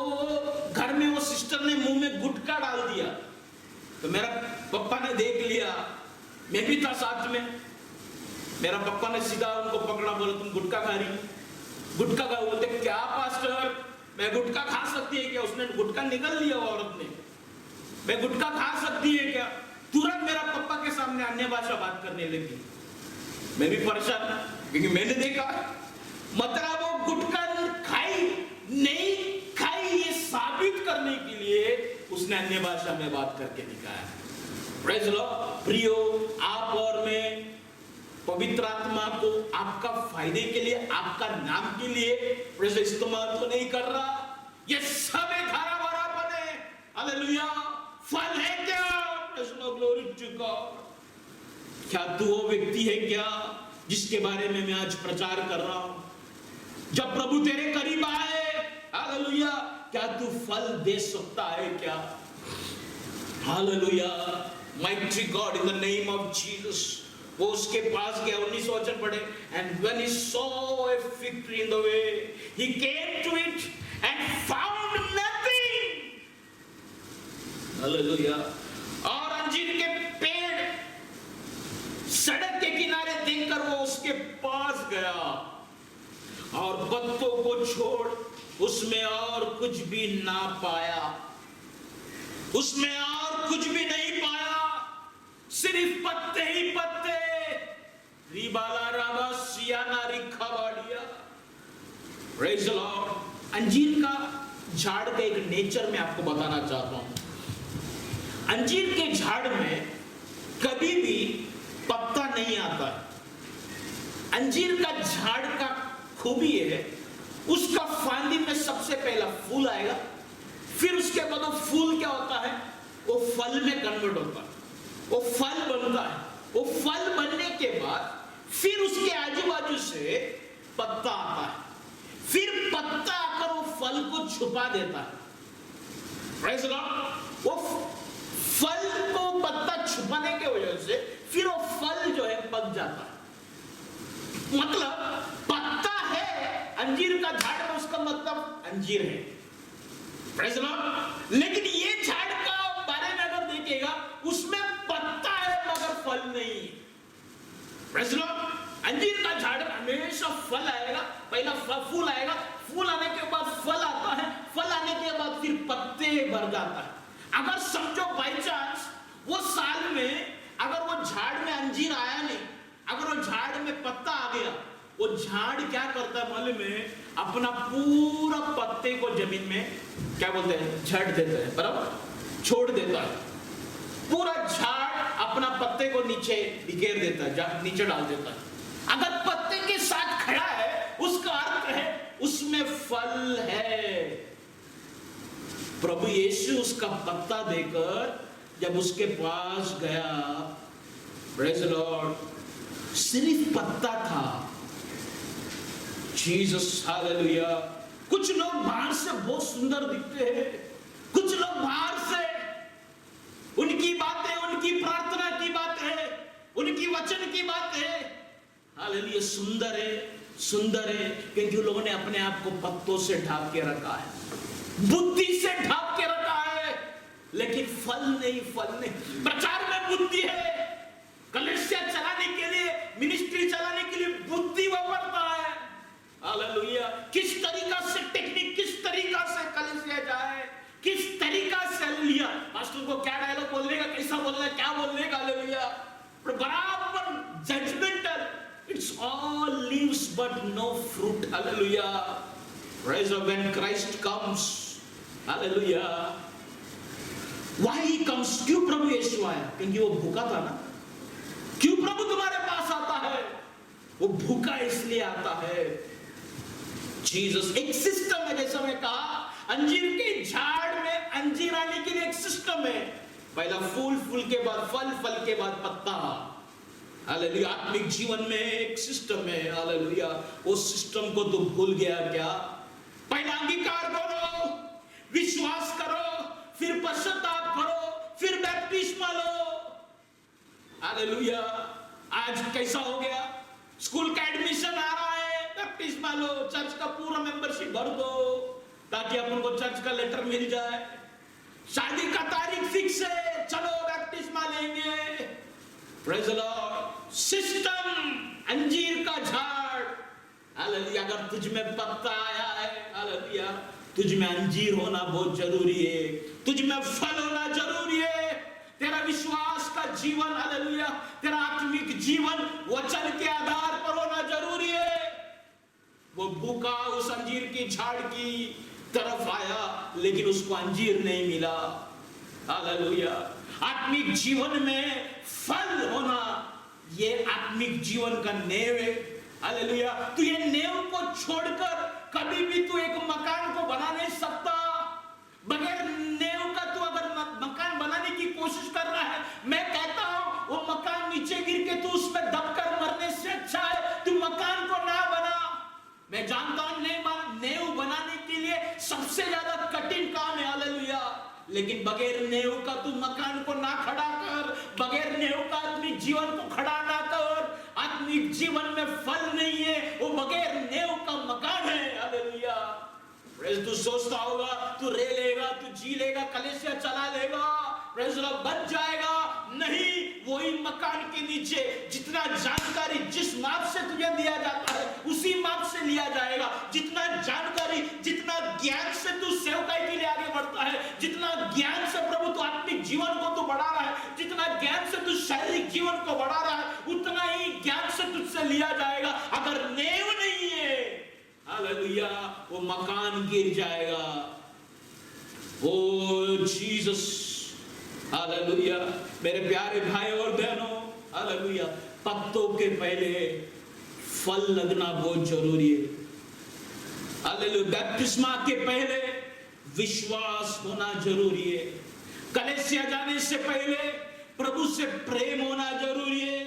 घर में वो सिस्टर ने मुंह में गुटखा डाल दिया, तो मेरा पापा ने देख लिया, मैं भी था साथ में। मेरा पापा ने सीधा उनको पकड़ा, बोला तुम गुटखा खा रही? गुटखा खा? बोलते क्या पास्टर, मैं गुटखा खा सकती है क्या? उसने गुटखा निकल लिया औरत ने, मैं गुटखा खा सकती है क्या? तुरंत मेरा पापा के सामने अन्य भाषा बात करने लगी। मैं भी परेशान, क्योंकि मैंने देखा, मतलब वो गुटखा खाई नहीं खाई ये साबित करने के लिए उसने अन्य भाषा में बात करके दिखाया। Praise Lord. प्रियो, आप और मैं पवित्र आत्मा को आपका फायदे के लिए, आपका नाम के लिए प्रेज़ इस्तेमाल तो नहीं कर रहा। ये सब एक हरा भरापन है, हालेलुया। फल है क्या? Praise Lord, glory to God. क्या तू वो व्यक्ति है क्या जिसके बारे में मैं आज प्रचार कर रहा हूं? जब प्रभु तेरे करीब आए, हालेलुया, क्या तू फल दे सकता है क्या? Hallelujah, mighty God, in the name of Jesus. वो उसके पास गया, 19 वचन पढ़े, and when he saw a fig tree in the way, he came to it and found nothing. Hallelujah. और अंजीर के पेड़ सड़क के किनारे देखकर वो उसके पास गया और पत्तों को छोड़ उसमें और कुछ भी ना पाया, उसमें और कुछ भी नहीं पाया, सिर्फ पत्ते ही पत्ते। रिबाला रामा सियाना रिखा बाड़िया। Praise the Lord. अंजीर का झाड़ का एक नेचर मैं आपको बताना चाहता हूं। अंजीर के झाड़ में कभी भी पत्ता नहीं आता है। अंजीर का झाड़ का खूबी है, उसका फांदी में सबसे पहला फूल आएगा, फिर उसके बाद वो फूल क्या होता है, वो फल में कन्वर्ट होता है, वो फल बनता है। वो फल बनने के बाद फिर उसके आजू बाजू से पत्ता आता है, फिर पत्ता आकर वो फल को छुपा देता है। Praise Lord. वो फल को पत्ता छुपाने के वजह से फिर वो फल जो है पक जाता है। मतलब पत्ता है अंजीर का झाड़ में, उसका मतलब अंजीर है। Praise Lord. लेकिन ये झाड़ का बारे में अगर देखेगा, उसमें पत्ता है मगर फल नहीं। Praise Lord. अंजीर का झाड़ हमेशा फल आएगा, पहला फूल आएगा, फूल आने के बाद फल आता है, फल आने के बाद फिर पत्ते भर जाता है। अगर समझो बाई चांस वो साल में अगर वो झाड़ में अंजीर आया नहीं, अगर वो झाड़ में पत्ता आ गया, वो झाड़ क्या करता है मालूम है? अपना पूरा पत्ते को जमीन में क्या बोलते हैं, झड़ देता है, बराबर छोड़ देता है। पूरा झाड़ अपना पत्ते को नीचे बिखेर देता है, नीचे डाल देता है। अगर पत्ते के साथ खड़ा है, उसका अर्थ है उसमें फल है। प्रभु यीशु उसका पत्ता देकर जब उसके पास गया, प्रेज़ द लॉर्ड, सिर्फ पत्ता था। Jesus, hallelujah. कुछ लोग बाहर से बहुत सुंदर दिखते हैं, कुछ लोग बाहर से उनकी बातें, उनकी प्रार्थना की बात है, उनकी वचन की बात है, हालेलुया, सुंदर है, सुंदर है, क्योंकि उन लोगों ने अपने आप को पत्तों से ढांप के रखा है, बुद्धि से ढांप के रखा है, लेकिन फल नहीं, फल नहीं। प्रचार में बुद्धि है, कलीसिया चलाने के लिए, मिनिस्ट्री चलाने के लिए बुद्धि वापरता है। हालेलुया। किस तरीका से टेक्निक, किस तरीका से कलीसिया जाए, किस तरीका से लिया, पास्टर को क्या डायलॉग बोलने का, कैसा बोलना है, क्या बोलने का, हालेलुया, बराबर judgemental. It's all leaves but no fruit, hallelujah. Praise God. When Christ comes, hallelujah, why he comes? क्यों प्रभु यीशु आया? क्योंकि वो भूखा था ना। क्यों प्रभु तुम्हारे पास आता है? वो भूखा इसलिए आता है। जीसस, एक सिस्टम है, जैसा मैं कहा, अंजीर के झाड़ में अंजीर आने के लिए एक सिस्टम है। पहला फूल, फूल के बाद फल, फल के बाद पत्ता। हालेलुया। आत्मिक जीवन में एक सिस्टम है। हालेलुया। उस सिस्टम को तू भूल गया क्या? पहला अंगीकार करो, विश्वास करो, फिर पश्चाताप करो, फिर बैप्टिस्मा लो। हालेलुया। आज कैसा हो गया? स्कूल का एडमिशन आ रहा है, बैप्टिस्मा लो, चर्च का पूरा मेंबरशिप भर दो ताकि अपन को चर्च का लेटर मिल जाए। शादी का तारीख फिक्स है, चलो बैप्टिस्मा लेंगे। Praise the Lord. सिस्टम, अंजीर का झाड़। हालेलुया। अगर तुझ में पत्ता आया है, हालेलुया, तुझ में अंजीर होना बहुत जरूरी है, तुझ में फल होना जरूरी है। तेरा विश्वास का जीवन, हालेलुया, तेरा आत्मिक जीवन वचन के आधार पर होना जरूरी है। वो भूखा उस अंजीर की झाड़ की तरफ आया, लेकिन उसको अंजीर नहीं मिला। हालेलुया। आत्मिक जीवन में फल होना, ये आत्मिक जीवन का नेव है। हालेलुया। तू ये नेव को छोड़कर कभी भी तू एक मकान को बना नहीं सकता। बगैर नेव का तू अगर मकान बनाने की कोशिश कर रहा है, मैं कहता हूं वो मकान नीचे गिर के तू उसमें दबकर मरने से अच्छा है तू मकान को ना बना। मैं जानता हूं नेव बनाने के लिए सबसे ज्यादा कठिन काम है। हालेलुया। लेकिन बगैर नेव का तू मकान को ना खड़ा कर, बगैर नेव का आत्मिक जीवन को खड़ा ना कर। आत्मिक जीवन में फल नहीं है, वो बगैर नेव का मकान है। हालेलुया। तू सोचता होगा तू रे लेगा, तू जी लेगा, कलेसिया चला लेगा, प्रेज़ द लॉर्ड, बच जाएगा। नहीं, वही मकान के नीचे जितना जानकारी जिस माप से तुझे दिया जाता है उसी माप से लिया जाएगा। जितना जानकारी, जितना ज्ञान से तू सेवकाई के लिए आगे बढ़ता है, जितना ज्ञान से प्रभु तू आत्मिक जीवन को तू बढ़ा रहा है, जितना ज्ञान से तू शारीरिक जीवन को बढ़ा रहा है, उतना ही ज्ञान से तुझसे लिया जाएगा। अगर नेव नहीं है, हालेलुया, वो मकान गिर जाएगा। ओ जीसस, हालेलुया। मेरे प्यारे भाई और बहनों, हालेलुया, पत्तों के पहले फल लगना बहुत जरूरी है। हालेलुया। बैप्टिस्मा के पहले विश्वास होना जरूरी है। कलेसिया जाने से पहले प्रभु से प्रेम होना जरूरी है।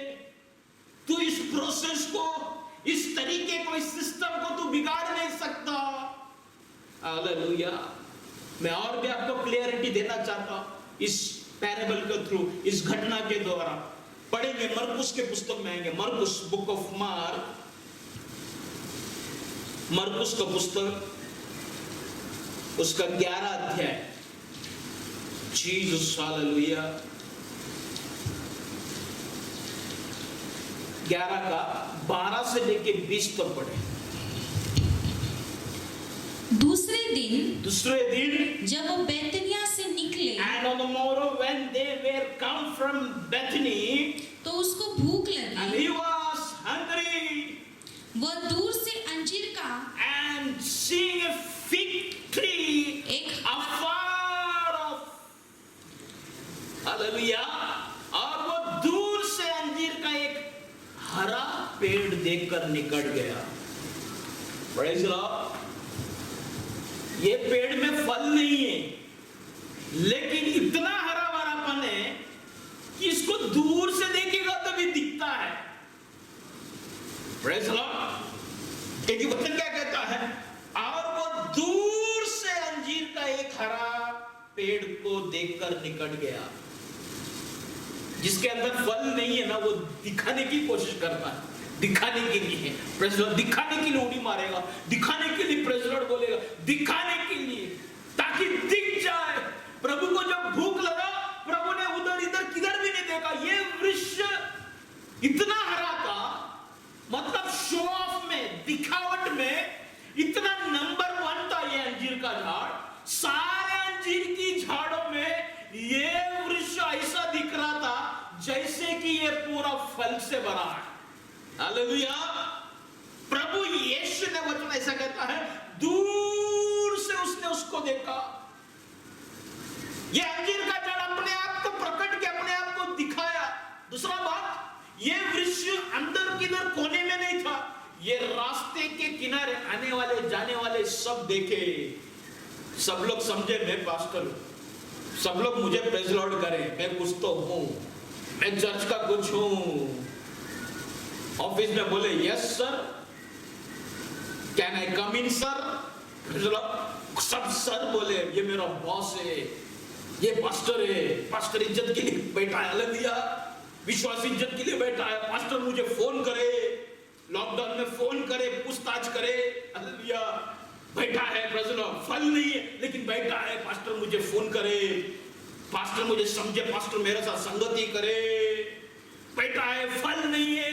तू इस प्रोसेस को, इस तरीके को, इस सिस्टम को तू बिगाड़ नहीं सकता। हालेलुया। मैं और भी आपको क्लियरिटी देना चाहता हूं इस पैराबल के थ्रू, इस घटना के द्वारा। पढ़ेंगे, मरकुस के पुस्तक में आएंगे, मरकुस, बुक ऑफ मार्क, मरकुस का पुस्तक, उसका 11 अध्याय। Jesus, hallelujah. 11 का 12 से लेके 20 तक पढ़े। दूसरे दिन जब वो बेतनिया से निकले, and on the morrow when they were come from Bethany, तो उसको भूख and लगी। he was hungry, वह दूर से अंजीर का and seeing a fig tree एक afar off, हालेलुया, और वो दूर से अंजीर का एक हरा पेड़ देखकर निकट गया। Praise the Lord। ये पेड़ में फल नहीं है, लेकिन इतना हरा भरापन है कि इसको दूर से देखेगा तभी दिखता है। Praise the Lord। क्योंकि वचन क्या कहता है, और वो दूर से अंजीर का एक हरा पेड़ को देखकर निकट गया। जिसके अंदर फल नहीं है ना, वो दिखाने की कोशिश करता है, दिखाने के लिए, प्रेज़ द लॉर्ड, दिखाने के लिए उड़ी मारेगा, दिखाने के लिए, प्रेज़ द लॉर्ड बोलेगा, दिखाने के लिए, ताकि दिख जाए। प्रभु को जब भूख लगा, प्रभु ने उधर इधर किधर भी नहीं देखा। ये वृक्ष इतना हरा था, मतलब शो ऑफ में, दिखावट में इतना नंबर 1 था ये अंजीर का झाड़। सारे अंजीर की झाड़ों में ये वृक्ष ऐसा दिख रहा था जैसे कि ये पूरा फल से भरा है। हालेलुया। प्रभु यीशु ने वचन ऐसा कहता है, दूर से उसने उसको देखा। ये अंजीर का झाड़ अपने आप को प्रकट किया, अपने आप को दिखाया। दूसरा बात, ये वृक्ष अंदर किधर कोने में नहीं था, ये रास्ते के किनारे आने वाले जाने वाले सब देखे, सब लोग समझे मैं पास्टर हूं, सब लोग मुझे प्रेज लॉर्ड करें, मैं कुछ तो हूं, मैं चर्च का कुछ हूं। ऑफिस में बोले yes sir, can I come in sir, सब सर बोले ये मेरा बॉस है, ये पास्टर है, पास्टर इज्जत के लिए बैठा है, हालेलुया, विश्वास इज्जत के लिए बैठा है, पास्टर मुझे फोन करे, लॉकडाउन में फोन करे, पूछताछ करे, हालेलुया, बैठा है, फल नहीं है लेकिन बैठा है, पास्टर मुझे फोन करे, पास्टर मुझे समझे, पास्टर मेरे साथ संगति करे, बैठा है, फल नहीं है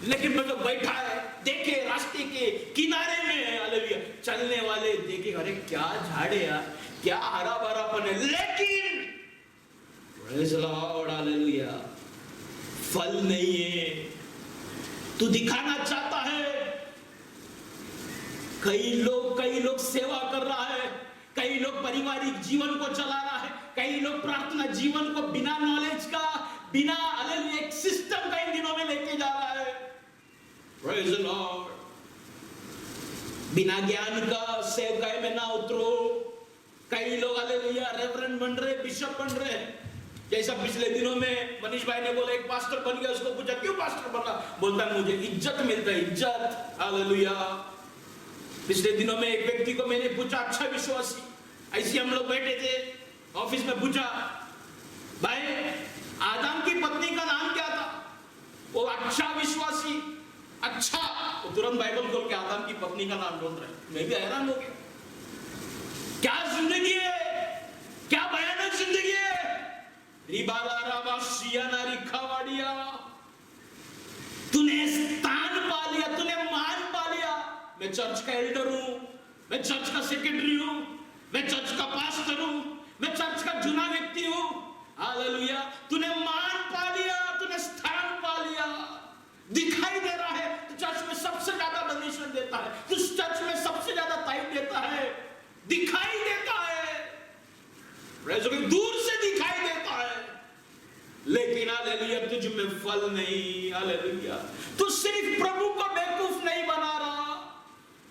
लेकिन मैं तो बैठा है, देखे रास्ते के किनारे में है, हालेलुया, चलने वाले देखे अरे क्या झाड़ है यार, क्या हरा भरापन है, लेकिन प्रेज़ लॉर्ड, हालेलुया, फल नहीं है। तू दिखाना चाहता है, कई लोग सेवा कर रहा है, कई लोग पारिवारिक जीवन को चला रहा है, कई लोग प्रार्थना जीवन को बिना नॉलेज का, बिना हालेलुया एक सिस्टम का इन दिनों में लेके जा रहा है, प्रेज़ लॉर्ड, बिना ज्ञान का सेवकाई में ना उतरो। कई लोग हालेलुया रेवरेंड बन रहे, बिशप बन रहे, जैसा पिछले दिनों में मनीष भाई ने बोला एक पास्टर बन गया, उसको पूछा क्यों पास्टर बना, बोलता है मुझे इज्जत मिलता है, इज्जत, हालेलुया। पिछले दिनों में एक व्यक्ति को मैंने पूछा, अच्छा विश्वासी, ऐसे हम लोग बैठे थे ऑफिस में, पूछा भाई आदम की पत्नी का नाम क्या था, वो अच्छा विश्वासी, अच्छा, वो तुरंत बाइबल खोल के आदम की पत्नी का नाम ढूंढ रहे। मैं भी हैरान हो गया, क्या जिंदगी है, क्या भयानक जिंदगी है। तूने स्थान पा लिया, तूने मान पा लिया, मैं चर्च का एल्डर हूं, मैं चर्च का सेक्रेटरी हूं, मैं चर्च का पास्टर हूं, मैं चर्च का जुना व्यक्ति हूं, हालेलुया, तूने मान पा लिया, तूने स्थान पा लिया, दिखाई दे रहा है, तो चर्च में सबसे ज्यादा डोनेशन देता है, तो चर्च में सबसे ज्यादा टाइम देता है, दिखाई देता है, दूर से दिखाई देता है, लेकिन हालेलुया तुझ में फल नहीं, हालेलुया, तू सिर्फ प्रभु को बेवकूफ नहीं बना रहा,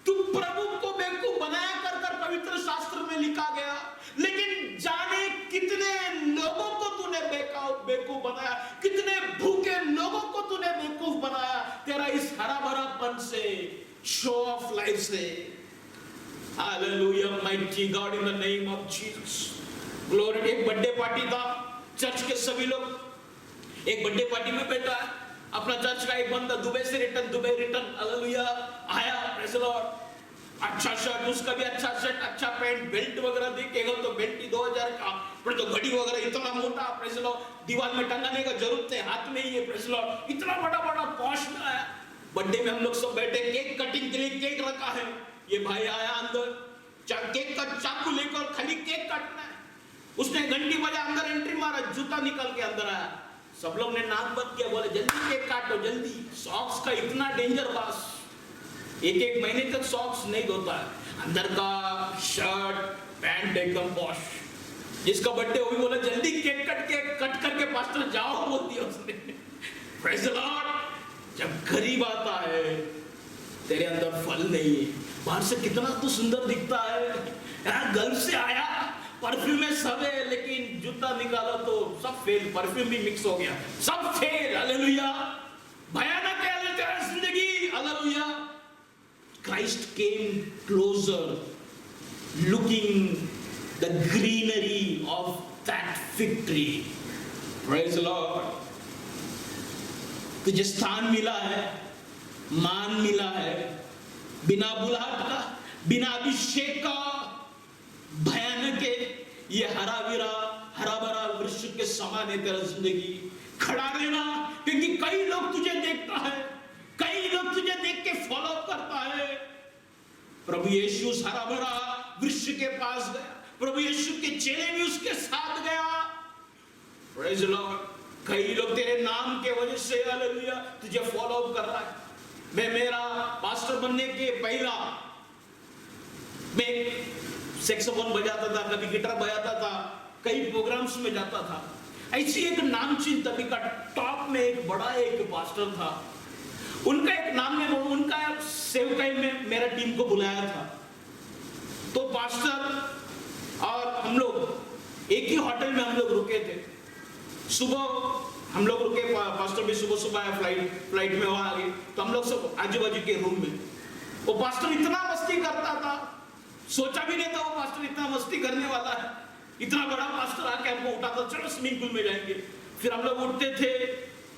तू प्रभु को बेवकूफ बनाया कर कर पवित्र शास्त्र में लिखा गया, लेकिन जाने कितने लोगों को तूने बेवकूफ बनाया, कितने भूखे लोगों को तूने बेवकूफ बनाया तेरा इस हरा भरापन से, शो ऑफ लाइफ से। Hallelujah, mighty God, in the name of Jesus, glory. एक बर्थडे पार्टी था, चर्च के सभी लोग एक बर्थडे पार्टी में बैठा है, अपना चर्च का एक बंदा दुबई से दुबई रिटर्न, हालेलुया, आया, प्रेज़ लॉर्ड, अच्छा शर्ट, उसका भी अच्छा शर्ट, अच्छा पैंट, बेल्ट वगैरह देखेगा तो बेल्ट ही 2000 का, फिर तो घड़ी वगैरह इतना मोटा, प्रेज़ लॉर्ड, दीवार में टंगाने का जरूरत है, हाथ में ही है, प्रेज़ लॉर्ड, इतना बड़ा पॉश में आया। बर्थडे में हम लोग सब बैठे, केक कटिंग के लिए केक रखा है, ये भाई आया अंदर, केक का चाकू लेकर खाली केक काटना है, उसने घंटी बजा, अंदर एंट्री मारा, जूता निकल के अंदर आया, सब लोग ने नाक बंद किया, बोले जल्दी केक काटो जल्दी। सॉक्स का इतना डेंजर बास, एक महीने तक सॉक्स नहीं धोता है, अंदर का शर्ट पैंट एकदम पॉश। जिसका बर्थडे हो भी बोला जल्दी केक कट करके पास्टर जाओ, बोल दिया उसने, प्रेज़ द लॉर्ड। जब गरीब आता है, तेरे अंदर फल नहीं है, बाहर से कितना तो सुंदर दिखता है यार, गल्फ से आया, परफ्यूम में सब है, लेकिन जूता निकाला तो सब फेल, परफ्यूम भी मिक्स हो गया, सब फेल, हालेलुया, भयानक है तेरा जिंदगी, hallelujah. Christ came closer, looking the greenery of that fig tree, praise the Lord। तुझे स्थान मिला है, मान मिला है, बिना बुलाहट का, बिना अभिषेक का, भयानक है ये हरा भरा वृक्ष के समान है तेरा जिंदगी। खड़ा रहना, क्योंकि कई लोग तुझे देखता है, कई लोग तुझे देख के फॉलो करता है। प्रभु यीशु उस हरा भरा वृक्ष के पास गया, प्रभु यीशु के चेले भी उसके साथ गया, प्रेज़ द लॉर्ड। कई लोग तेरे नाम के वजह से, हालेलुया, तुझे फॉलो कर रहा है। मैं मेरा पास्टर बनने के पहला मैं सैक्सोफोन बजाता था, कभी गिटार बजाता था, कई प्रोग्राम्स में जाता था। ऐसी एक नामचीन तभी का टॉप में एक बड़ा एक पास्टर था, उनका एक नाम में उनका बुलाया था। तो पास्टर और हम लोग एक ही होटल में हम लोग रुके थे। सुबह हम लोग रुके, पास्टर भी सुबह सुबह आया, फ्लाइट में वहां आ गए। तो हम लोग सब आजू बाजू के रूम में, वो पास्टर इतना मस्ती करता था, सोचा भी नहीं था वो पास्टर इतना मस्ती करने वाला है। इतना बड़ा पास्टर आके हमको उठाता, चलो स्विमिंग पूल में जाएंगे। फिर हम लोग उठते थे,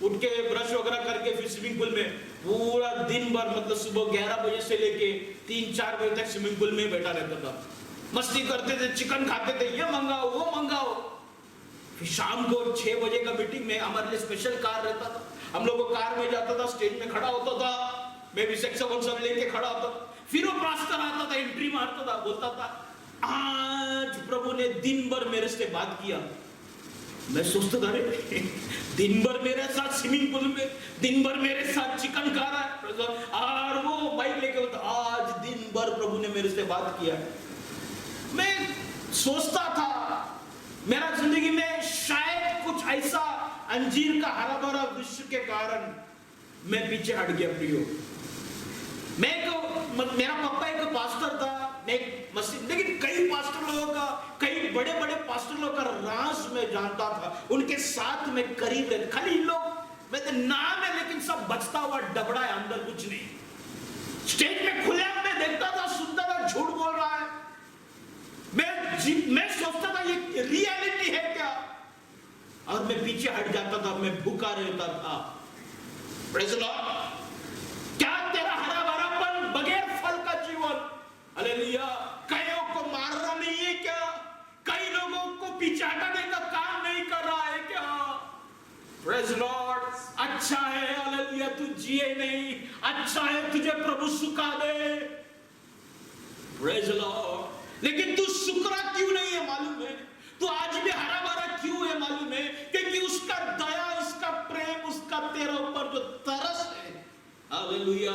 उठ के ब्रश वगैरह करके फिर स्विमिंग पूल में पूरा दिन भर, मतलब सुबह 11 बजे से लेके 3-4 बजे तक स्विमिंग पूल में बैठा रहता था। मस्ती करते थे, चिकन खाते थे, ये मंगाओ वो मंगाओ। फिर शाम को 6 बजे का मीटिंग में हमारे लिए स्पेशल कार रहता था, हम लोग को कार में जाता था, स्टेज में खड़ा होता था, मैं भी सेक्सोफोन सब लेके खड़ा होता था। फिर वो पास्टर आता था, एंट्री मारता था, बोलता था आज प्रभु ने दिन भर मेरे से बात किया। मैं सोचता था, अरे दिन भर मेरे साथ स्विमिंग पूल में, दिन भर मेरे साथ चिकन खा रहा है, और वो बाइक लेके बोलता आज दिन भर प्रभु ने मेरे से बात किया। मैं सोचता था मेरा जिंदगी में शायद कुछ ऐसा अंजीर का हरा भरा वृक्ष के कारण मैं पीछे हट गया। प्रियो, मेरा पापा एक पास्टर था, मैं मस्जिद, लेकिन कई पास्टर लोगों का, कई बड़े बड़े पास्टर लोगों का राज में जानता था, उनके साथ में करीब रहते। खाली लोग मैं नाम है लेकिन सब बचता हुआ डबड़ा है, अंदर कुछ नहीं। स्टेज में खुले में देखता था, सुनता था, झूठ बोल रहा है। मैं सोचता था ये रियलिटी है क्या, और मैं पीछे हट जाता था, मैं भूखा रहता था। Praise Lord. क्या तेरा हरा भरापन बगैर फल का जीवन, हालेलुया, कईयों को मारना नहीं है क्या? कई लोगों को पीछे हटाने का काम नहीं कर रहा है क्या? Praise Lord. अच्छा है, हालेलुया, तू जिए नहीं, अच्छा है तुझे प्रभु सुखा दे, प्रेज़ लॉर्ड। लेकिन तू सुकरा क्यों नहीं है मालूम है? तू आज भी हरा भरा क्यों है मालूम है? क्योंकि उसका दया, उसका प्रेम, उसका तेरे ऊपर जो तरस है, हालेलुया,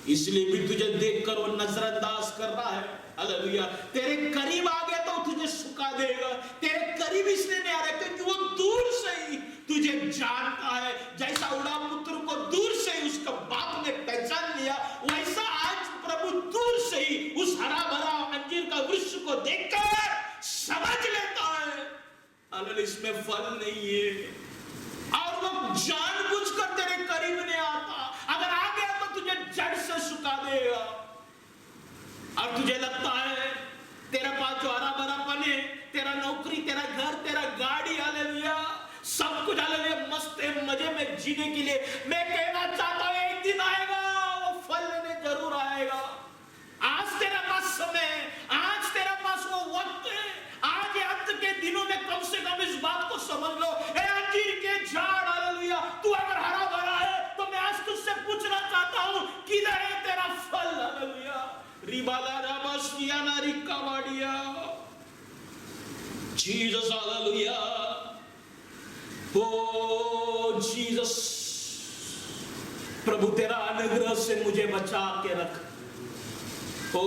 इसलिए भी तुझे देखकर वो नजरअंदाज कर रहा है। हालेलुया, तेरे करीब आ गया तो तुझे सुखा देगा। तेरे करीब इसलिए नहीं आ रहा क्योंकि वो दूर से ही तुझे जानता है। जैसा उड़ा पुत्र को दूर से ही उसका बाप ने पहचान लिया, वैसा आज प्रभु दूर से ही उस हरा भरा अंजीर का वृक्ष को देखकर समझ लेता है, हालेलुया, इसमें फल नहीं है, और वो जानबूझकर तेरे करीब नहीं आता। अगर आ गया तो तुझे जड़ से सुखा देगा। और तुझे लगता है तेरे पास जो हरा भरापन है, तेरा नौकरी, तेरा घर, तेरा गाड़ी, हालेलुया, सब कुछ, हालेलुया, मस्त है, मजे में जीने के लिए। मैं कहना चाहता हूं एक दिन आएगा, वो फल लेने जरूर आएगा। आज तेरे पास समय है, आज तेरे पास वो वक्त है। आज अंत के दिनों में कम से कम इस बात को समझ लो, ए अंजीर के झाड़, हालेलुया, तू अगर हरा भरा है तो मैं आज तुझसे पूछना चाहता हूं, किधर है तेरा फल? हालेलुया, रिबाला राबाशिया ना रिकावाडिया, जीसस, हालेलुया, ओ जीसस, प्रभु तेरा अनुग्रह से मुझे बचा के रख। ओ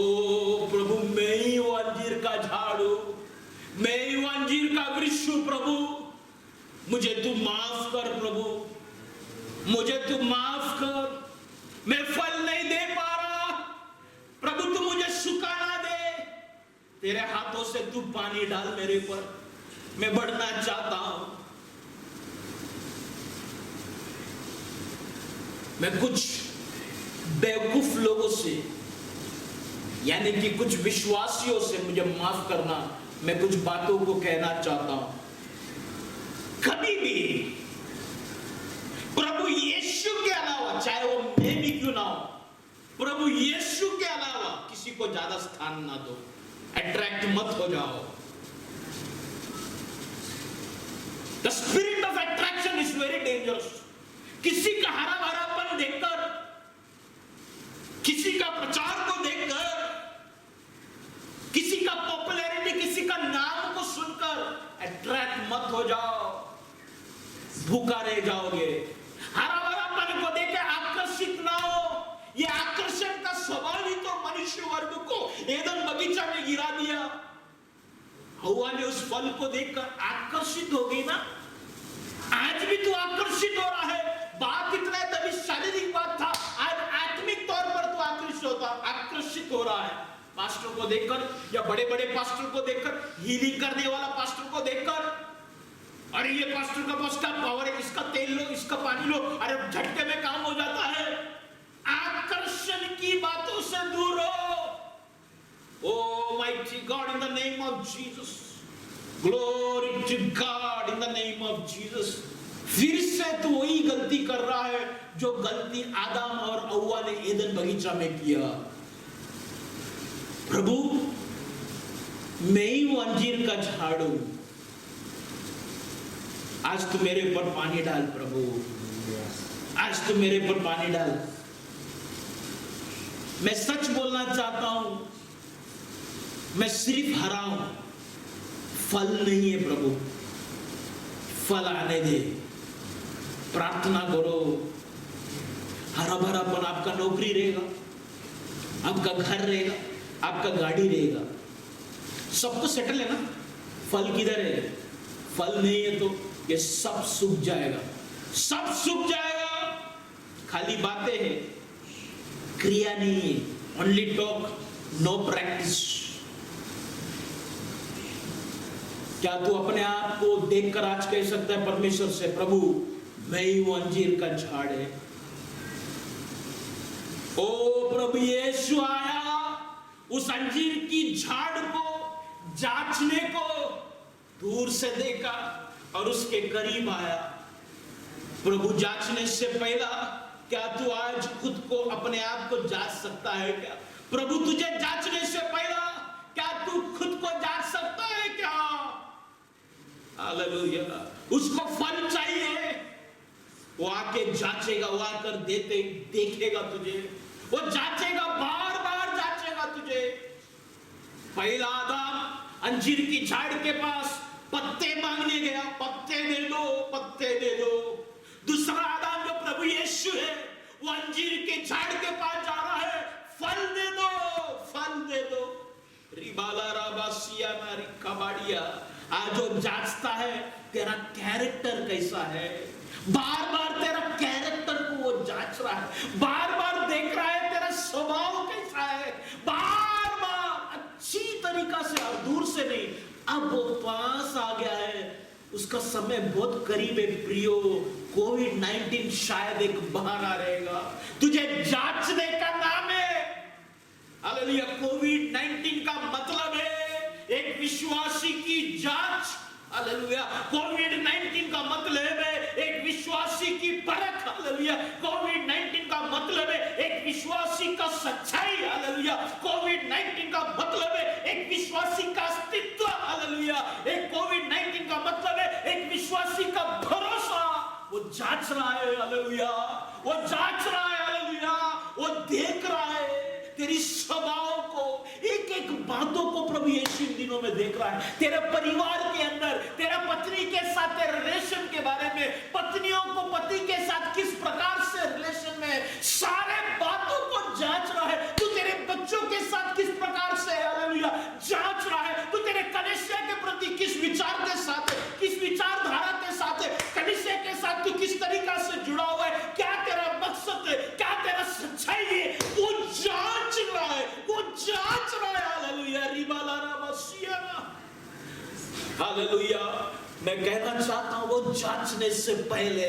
प्रभु, मैं ही वो अंजीर का झाड़ हूं, मैं ही वो अंजीर का वृक्ष हूं। प्रभु मुझे तू माफ कर, प्रभु मुझे तू माफ कर। मैं फल नहीं दे पा रहा, प्रभु तू मुझे सुखाना दे। तेरे हाथों से तू पानी डाल मेरे पर, मैं बढ़ना चाहता हूं। मैं कुछ बेवकूफ लोगों से, यानी कि कुछ विश्वासियों से मुझे माफ करना, मैं कुछ बातों को कहना चाहता हूं। कभी भी प्रभु यीशु के अलावा, चाहे वो मैं भी क्यों ना हो, प्रभु यीशु के अलावा किसी को ज्यादा स्थान ना दो, अट्रैक्ट मत हो जाओ। The spirit of attraction is very dangerous. किसी का हरा भरापन देखकर, किसी का प्रचार को देखकर, किसी का पॉपुलैरिटी, किसी का नाम को सुनकर अट्रैक्ट मत हो जाओ, भूखा रह जाओगे। हरा भरापन को देख आकर्षित ना हो। ये आकर्षण का स्वभाव ही तो मनुष्य वर्ग को एदन बगीचा में गिरा दिया। हवा ने उस फल को देखकर आकर्षित हो गई ना। आज भी तू आकर्षित हो रहा है। बात इतना है, तभी शारीरिक बात था, आज आत्मिक तौर पर तू आकर्षित आकर्षित हो रहा है पास्टर को देखकर, या बड़े बड़े पास्टर को देखकर, हीलिंग करने वाला पास्टर को देखकर। अरे ये पास्टर का पास का पावर है, इसका तेल लो, इसका पानी लो, अरे झटके में काम हो जाता है। आकर्षण की बातों से दूर हो। Oh mighty God, in the name of Jesus, glory to God, in the name of Jesus. फिर से तू वही गलती कर रहा है जो गलती आदम और हव्वा ने एदन बगीचा में किया। प्रभु, मैं ही वो अंजीर का झाड़ हूं, आज तू मेरे ऊपर पानी डाल प्रभु, आज तू मेरे ऊपर पानी डाल। मैं सच बोलना चाहता हूं, मैं सिर्फ हरा हूं, फल नहीं है प्रभु, फल आने दे। प्रार्थना करो, हरा भरापन आपका नौकरी रहेगा, आपका घर रहेगा, आपका गाड़ी रहेगा, सब तो सेटल है ना। फल किधर है? फल नहीं है तो ये सब सूख जाएगा, सब सूख जाएगा। खाली बातें हैं, क्रिया नहीं है, ओनली टॉक, नो प्रैक्टिस। क्या तू अपने आप को देखकर आज कह सकता है परमेश्वर से, प्रभु मैं ही वो अंजीर का झाड़ है। ओ प्रभु यीशु आया उस अंजीर की झाड़ को जांचने को, दूर से देखा और उसके करीब आया। प्रभु जांचने से पहला, क्या तू आज खुद को अपने आप को जांच सकता है क्या? प्रभु तुझे जांचने से पहला, क्या तू खुद को जांच सकता है क्या? हालेलुया। उसको फल चाहिए, वो आके जांचेगा, वो आकर देखेगा तुझे, वो जांचेगा, बार बार जांचेगा तुझे। पहला आदम अंजीर की झाड़ के पास पत्ते मांगने गया, पत्ते दे दो, पत्ते दे दो। दूसरा आदम जो प्रभु यीशु है, वो अंजीर के झाड़ के पास जा रहा है, फल दे दो, फल दे दो। रिबाला राबासिया नारी कबाड़िया, आज वो जांचता है तेरा कैरेक्टर कैसा है। बार बार तेरा कैरेक्टर को वो जांच रहा है, बार बार देख रहा है तेरा स्वभाव कैसा है, बार बार अच्छी तरीका से, और दूर से नहीं, अब वो पास आ गया है, उसका समय बहुत करीब है प्रियो। कोविड-19 शायद एक बहाना रहेगा, तुझे जांचने का नाम है। हालेलुया। कोविड-19 का मतलब है एक विश्वासी की जांच। हालेलुया। कोविड-19 का मतलब है एक विश्वासी की परख। हालेलुया। कोविड-19 का मतलब है एक विश्वासी का सच्चाई। हालेलुया। कोविड-19 का मतलब है एक विश्वासी का अस्तित्व। हालेलुया। एक कोविड-19 का मतलब है एक विश्वासी का भरोसा। वो जांच रहा है। हालेलुया। वो जांच रहा है। हालेलुया। वो देख रहा है तेरी स्वभाव को, एक एक बातों को प्रभु यीशु इन दिनों में देख रहा है। तेरे परिवार के अंदर, तेरा पत्नी के साथ तेरे रिलेशन के बारे में, पत्नियों को पति के साथ किस प्रकार से रिलेशन में, सारे बातों को जांच रहा है। तू तेरे बच्चों के साथ किस प्रकार से, हालेलुया, जांच रहा है। तू तेरे कलीसिया के प्रति किस विचार के साथ है, किस विचारधारा के साथ है, कलीसिया के साथ तू किस तरीका से जुड़ा हुआ है, क्या तेरा मकसद है, क्या तेरा सच्चाई है, वो जांच रहा है, वो जांच रहा है। हालेलुया। रिबाला राबासिया, हालेलुया। मैं कहना चाहता हूं, वो जांचने से पहले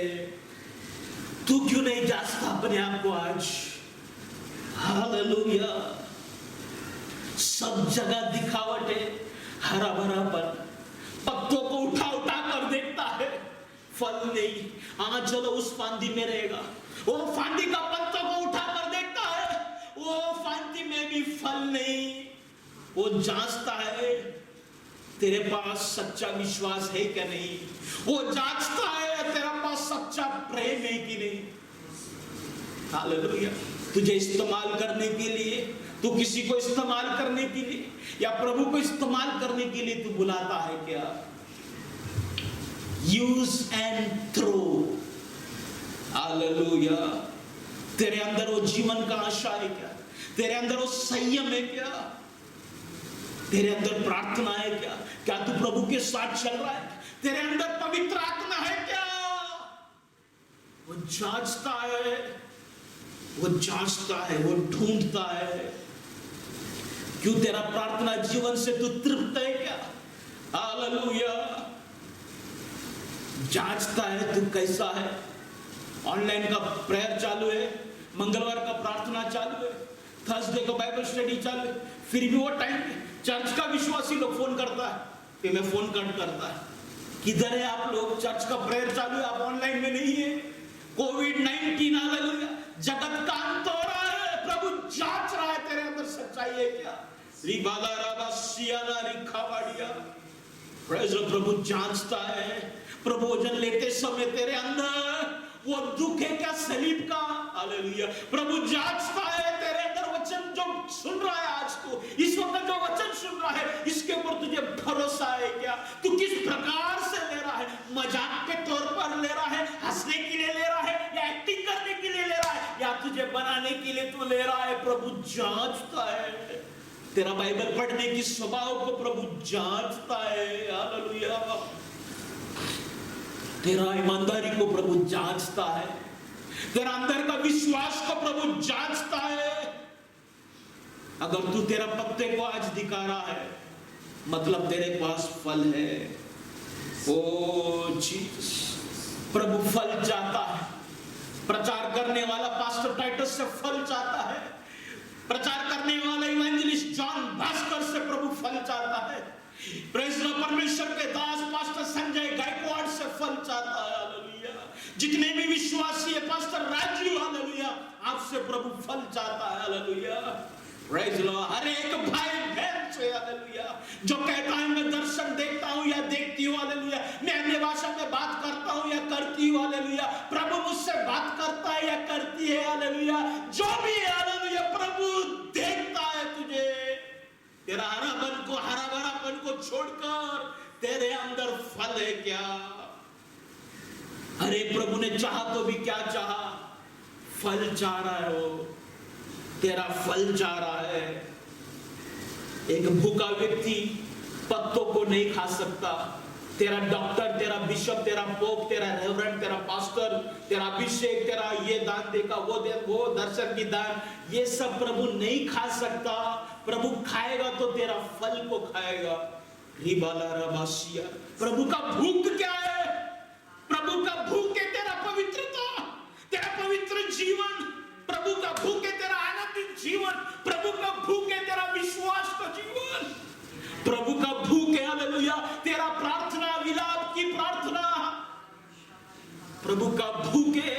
तू क्यों नहीं जांचता अपने आप को आज? हालेलुया। सब जगह दिखावट है, हरा भरा पर, पत्तों को उठा उठा कर देखता है, फल नहीं। हाँ चलो उस फांदी में रहेगा, वो फांदी का पत्तों को उठा कर देखता है, वो फांदी में भी फल नहीं। वो जांचता है तेरे पास सच्चा विश्वास है क्या नहीं, वो जांचता है तेरा पास सच्चा प्रेम है कि नहीं। हालेलुया। तुझे इस्तेमाल करने के लिए, तू किसी को इस्तेमाल करने के लिए या प्रभु को इस्तेमाल करने के लिए तू बुलाता है क्या? Use and throw. हालेलुया। तेरे अंदर वो जीवन का आशा है क्या? तेरे अंदर वो संयम है क्या? तेरे अंदर प्रार्थना है क्या? क्या तू प्रभु के साथ चल रहा है? तेरे अंदर पवित्र आत्मा है क्या? वो जांचता है, वो जांचता है, वो ढूंढता है। क्यों तेरा प्रार्थना जीवन से तू तृप्त है क्या? हालेलुया। जांचता है तू कैसा है। ऑनलाइन का प्रेयर चालू है, मंगलवार का प्रार्थना चालू है, थर्सडे का बाइबल स्टडी चालू है, फिर भी वो टाइम चर्च का विश्वासी लोग फोन करता है कि मैं फोन करता है, किधर है आप लोग? चर्च का प्रेयर चालू है, आप ऑनलाइन में नहीं है। कोविड-19 हालेलुया, जगत का अंत हो रहा है, प्रभु जांच रहा है तेरे अंदर सच्चाई है क्या? रिबाला राबा सियाना रिखावाड़िया, प्रभु जांचता है। प्रभोजन लेते समय तेरे अंदर वो दुख है क्या सलीब का? हालेलुया। प्रभु जांचता है तेरे अंदर वचन जो सुन रहा है आज तू, इस वक्त जो वचन सुन रहा है, इसके ऊपर तुझे भरोसा है क्या? तू किस प्रकार से ले रहा है? मजाक के तौर पर ले रहा है, हंसने के लिए ले रहा है, या एक्टिंग करने के लिए ले रहा है, या तुझे बनाने के लिए तू ले रहा है? प्रभु जांचता है। तेरा बाइबल पढ़ने की स्वभाव को प्रभु जांचता है। हालेलुया। तेरा ईमानदारी को प्रभु जांचता है, तेरा अंदर का विश्वास को प्रभु जांचता है। अगर तू तेरा पत्ते को आज दिखा रहा है, मतलब तेरे पास फल है। ओ जीसस, प्रभु फल चाहता है। प्रचार करने वाला पास्टर टाइटस से फल चाहता है, प्रचार करने वाला इवेंजलिस्ट जॉन भास्कर से प्रभु फल चाहता है, प्रेज़ द परमेश्वर के दास पास्टर संजय गायकवाड़ से फल चाहता है। हालेलुया। जितने भी विश्वासी है, पास्टर राजू, हालेलुया, आपसे प्रभु फल चाहता है। हालेलुया। Praise Lord. हर एक भाई बहन से, हालेलुया, जो कहता है मैं दर्शन देखता हूं या देखती हूं, हालेलुया, मैं अन्य भाषा में बात करता हूं या करती हूं, हालेलुया, प्रभु मुझसे बात करता है या करती है, हालेलुया, जो भी है, हालेलुया, प्रभु देखता है तुझे। तेरा हरा भरापन को छोड़कर तेरे अंदर फल है क्या? अरे प्रभु ने चाहा तो भी क्या चाहा? फल चाह रहा है वो, तेरा फल चाह रहा है। एक भूखा व्यक्ति पत्तों को नहीं खा सकता। तेरा डॉक्टर, तेरा बिशप, तेरा पोप, तेरा रेवरेंड, तेरा पास्टर, तेरा अभिषेक, तेरा ये दान देगा, वो दर्शन की दान, ये सब प्रभु नहीं खा सकता। प्रभु खाएगा तो तेरा फल को खाएगा। रिबाला रबासिया। प्रभु का भूख क्या है? प्रभु का भूख है तेरा पवित्रता, तेरा पवित्र जीवन। प्रभु का भूख है तेरा आनंदित जीवन। प्रभु का भूख है तेरा विश्वास का जीवन। प्रभु का भूख है, हालेलुया, तेरा प्रार्थना, विलाप की प्रार्थना। प्रभु का भूख है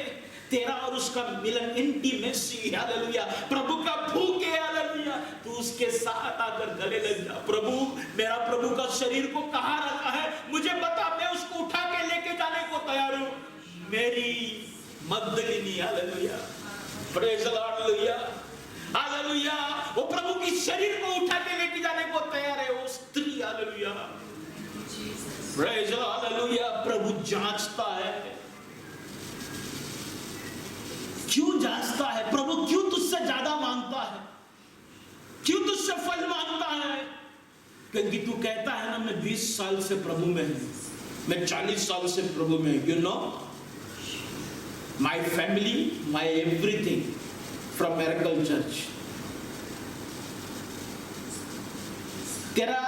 तेरा और उसका मिलन, इंटीमेसी। हालेलुया। प्रभु का भूख है, हालेलुया, तू उसके साथ आकर गले लग जा। प्रभु, मेरा प्रभु का शरीर को कहां रखा है मुझे बता, मैं उसको उठा के लेके जाने को तैयार हूं। Mary Magdalene, hallelujah, praise the Lord, hallelujah, hallelujah, वो प्रभु की शरीर को उठा के लेके जाने को तैयार है, वो स्त्री। Hallelujah, praise the Lord, hallelujah. प्रभु जांचता है। क्यों जांचता है? प्रभु क्यों तुझसे ज्यादा मांगता है? क्यों तुझसे फल मांगता है? क्योंकि तू कहता है ना, मैं 20 साल से प्रभु में हूं, मैं 40 साल से प्रभु में, you know, my family, my everything from miracle church. तेरा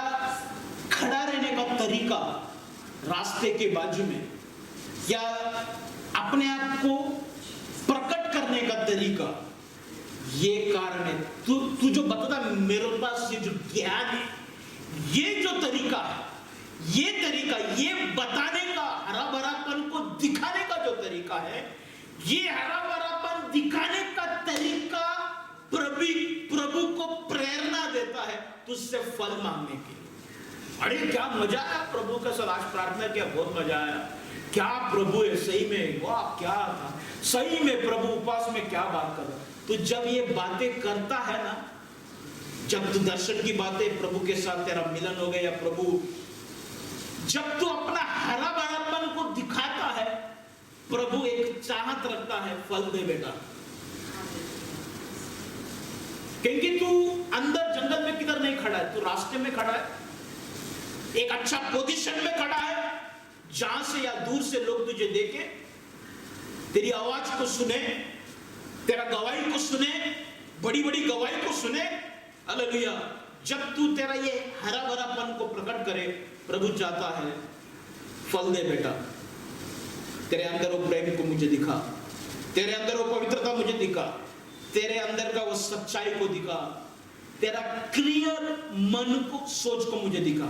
खड़ा रहने का तरीका रास्ते के बाजू में, या अपने आप को प्रकट करने का तरीका, ये कारण है। तू जो बताता मेरे पास ये जो ज्ञान है, ये जो तरीका है, ये तरीका, ये बताने का, हरा भरापन को दिखाने का जो तरीका है, ये हरा भरापन दिखाने का तरीका प्रभु को प्रेरणा देता है तुझसे फल मांगने के लिए। अरे क्या मजा आया प्रभु के साथ आज प्रार्थना किया, बहुत मजा आया। क्या प्रभु है सही में, वाह क्या था सही में, प्रभु उपवास में क्या बात कर रहा। तो जब ये बातें करता है ना, जब तू दर्शन की बातें प्रभु के साथ तेरा मिलन हो गया, या प्रभु जब तू अपना हरा भरापन को दिखाता है, प्रभु एक चाहत रखता है, फल दे बेटा। क्योंकि तू अंदर जंगल में किधर नहीं खड़ा है, तू रास्ते में खड़ा है, एक अच्छा पोजीशन में खड़ा है, जहां से या दूर से लोग तुझे देखे, तेरी आवाज को सुने, तेरा गवाही को सुने, बड़ी बड़ी गवाही को सुने। हालेलुया। जब तू तेरा ये हरा भरापन को प्रकट करे, प्रभु चाहता है फल दे बेटा, तेरे अंदर वो प्रेम को मुझे दिखा, तेरे अंदर वो पवित्रता मुझे दिखा, तेरे अंदर का वो सच्चाई को दिखा, तेरा क्लियर मन को सोच को मुझे दिखा।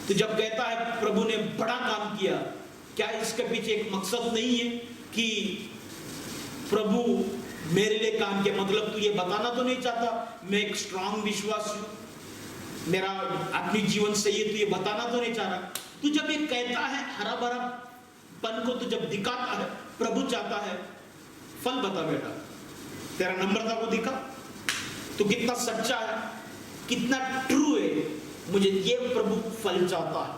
तो जब कहता है प्रभु ने बड़ा काम किया, क्या इसके पीछे एक मकसद नहीं है कि प्रभु मेरे लिए काम किया, मतलब तू ये बताना तो नहीं चाहता मैं एक स्ट्रांग विश्वास हूं, मेरा आत्मिक जीवन सही है, तू ये बताना तो नहीं चाह रहा। तू जब ये कहता है हरा भरा पन को तू जब दिखाता है, प्रभु चाहता है फल बता बेटा, तेरा नम्रता को दिखा, तू कितना सच्चा है, कितना ट्रू है, मुझे ये प्रभु फल चाहता है।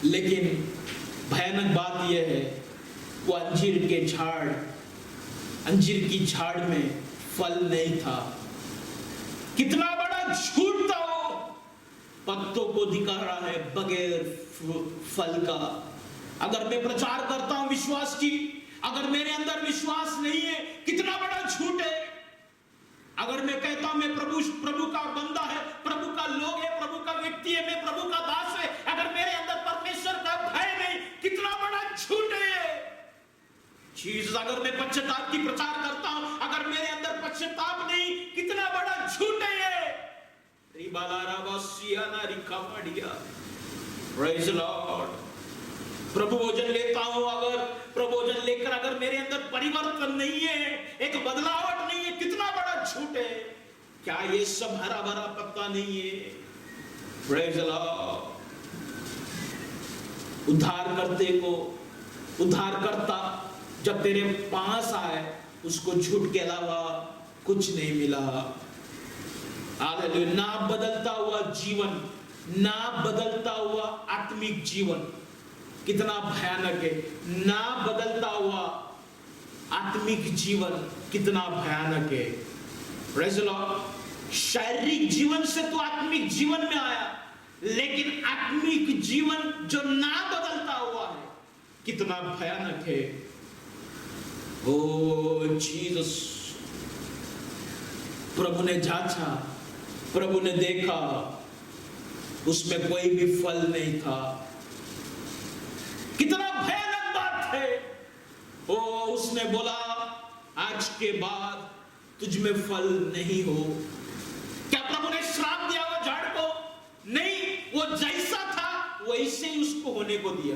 लेकिन भयानक बात यह है, वो अंजीर के झाड़, अंजीर की झाड़ में फल नहीं था। कितना बड़ा झूठ था वो, पत्तों को दिखा रहा है बगैर फल का। अगर मैं प्रचार करता हूं विश्वास की, अगर मेरे अंदर विश्वास नहीं है, कितना बड़ा झूठ है। अगर मैं कहता हूं मैं प्रभु का बंदा है, प्रभु का लोग है, प्रभु का व्यक्ति है, मैं प्रभु का दास है, अगर मेरे अंदर परमेश्वर का भय नहीं, कितना बड़ा झूठ है चीज। अगर मैं पश्चाताप की प्रचार करता हूं, अगर मेरे अंदर पश्चाताप नहीं, कितना बड़ा झूठ है। Praise the Lord। प्रभु भोजन लेता हूं, अगर प्रभु भोजन लेकर अगर मेरे अंदर परिवर्तन नहीं है, एक बदलावट नहीं है, कितना बड़ा झूठ है। क्या ये सब हरा भरा पत्ता नहीं है? Praise the Lord। उद्धार करते को उद्धार करता जब तेरे पास आए, उसको झूठ के अलावा कुछ नहीं मिला। हालेलुया। ना बदलता हुआ जीवन, ना बदलता हुआ आत्मिक जीवन, कितना भयानक है। ना बदलता हुआ आत्मिक जीवन कितना भयानक है। Praise the Lord. शारीरिक जीवन से तो आत्मिक जीवन में आया, लेकिन आत्मिक जीवन जो ना बदलता हुआ है कितना भयानक है। ओ जीसस। प्रभु ने जांचा, प्रभु ने देखा, उसमें कोई भी फल नहीं था। कितना भयानक बात है। ओ उसने बोला आज के बाद तुझ में फल नहीं हो। क्या प्रभु ने श्राप दिया वो झाड़ को? नहीं, वो जैसा था वैसे ही उसको होने को दिया।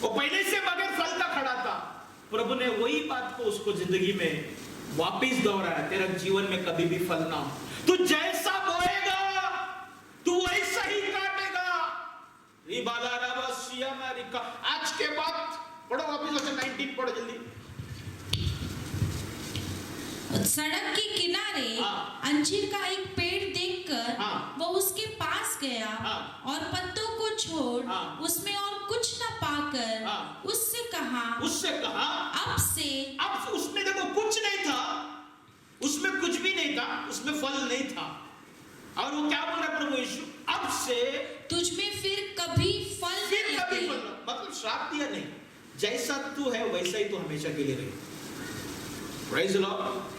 वो पहले से बगैर फल का खड़ा था, प्रभु ने वही बात को उसको जिंदगी में वापिस दोहराया। तेरा जीवन में कभी भी फल ना हो, तू जैसा बोएगा तू वैसा ही काटेगा। आज के बाद पढ़ो वापिस 19 पढ़ो जल्दी। सड़क के किनारे अंजीर का एक पेड़ देखकर वो उसके पास गया और पत्तों को छोड़ उसमें और कुछ न पाकर उससे कहा अब से उसमें देखो कुछ नहीं था, उसमें कुछ भी नहीं था, उसमें फल नहीं था। और वो क्या बोल रहा प्रभु यीशु? अब से तुझ में फिर कभी फल नहीं लगे। मतलब श्राप दिया नहीं, जैसा तू है वैसा ही तू हमेशा के लिए रहे। Praise the Lord.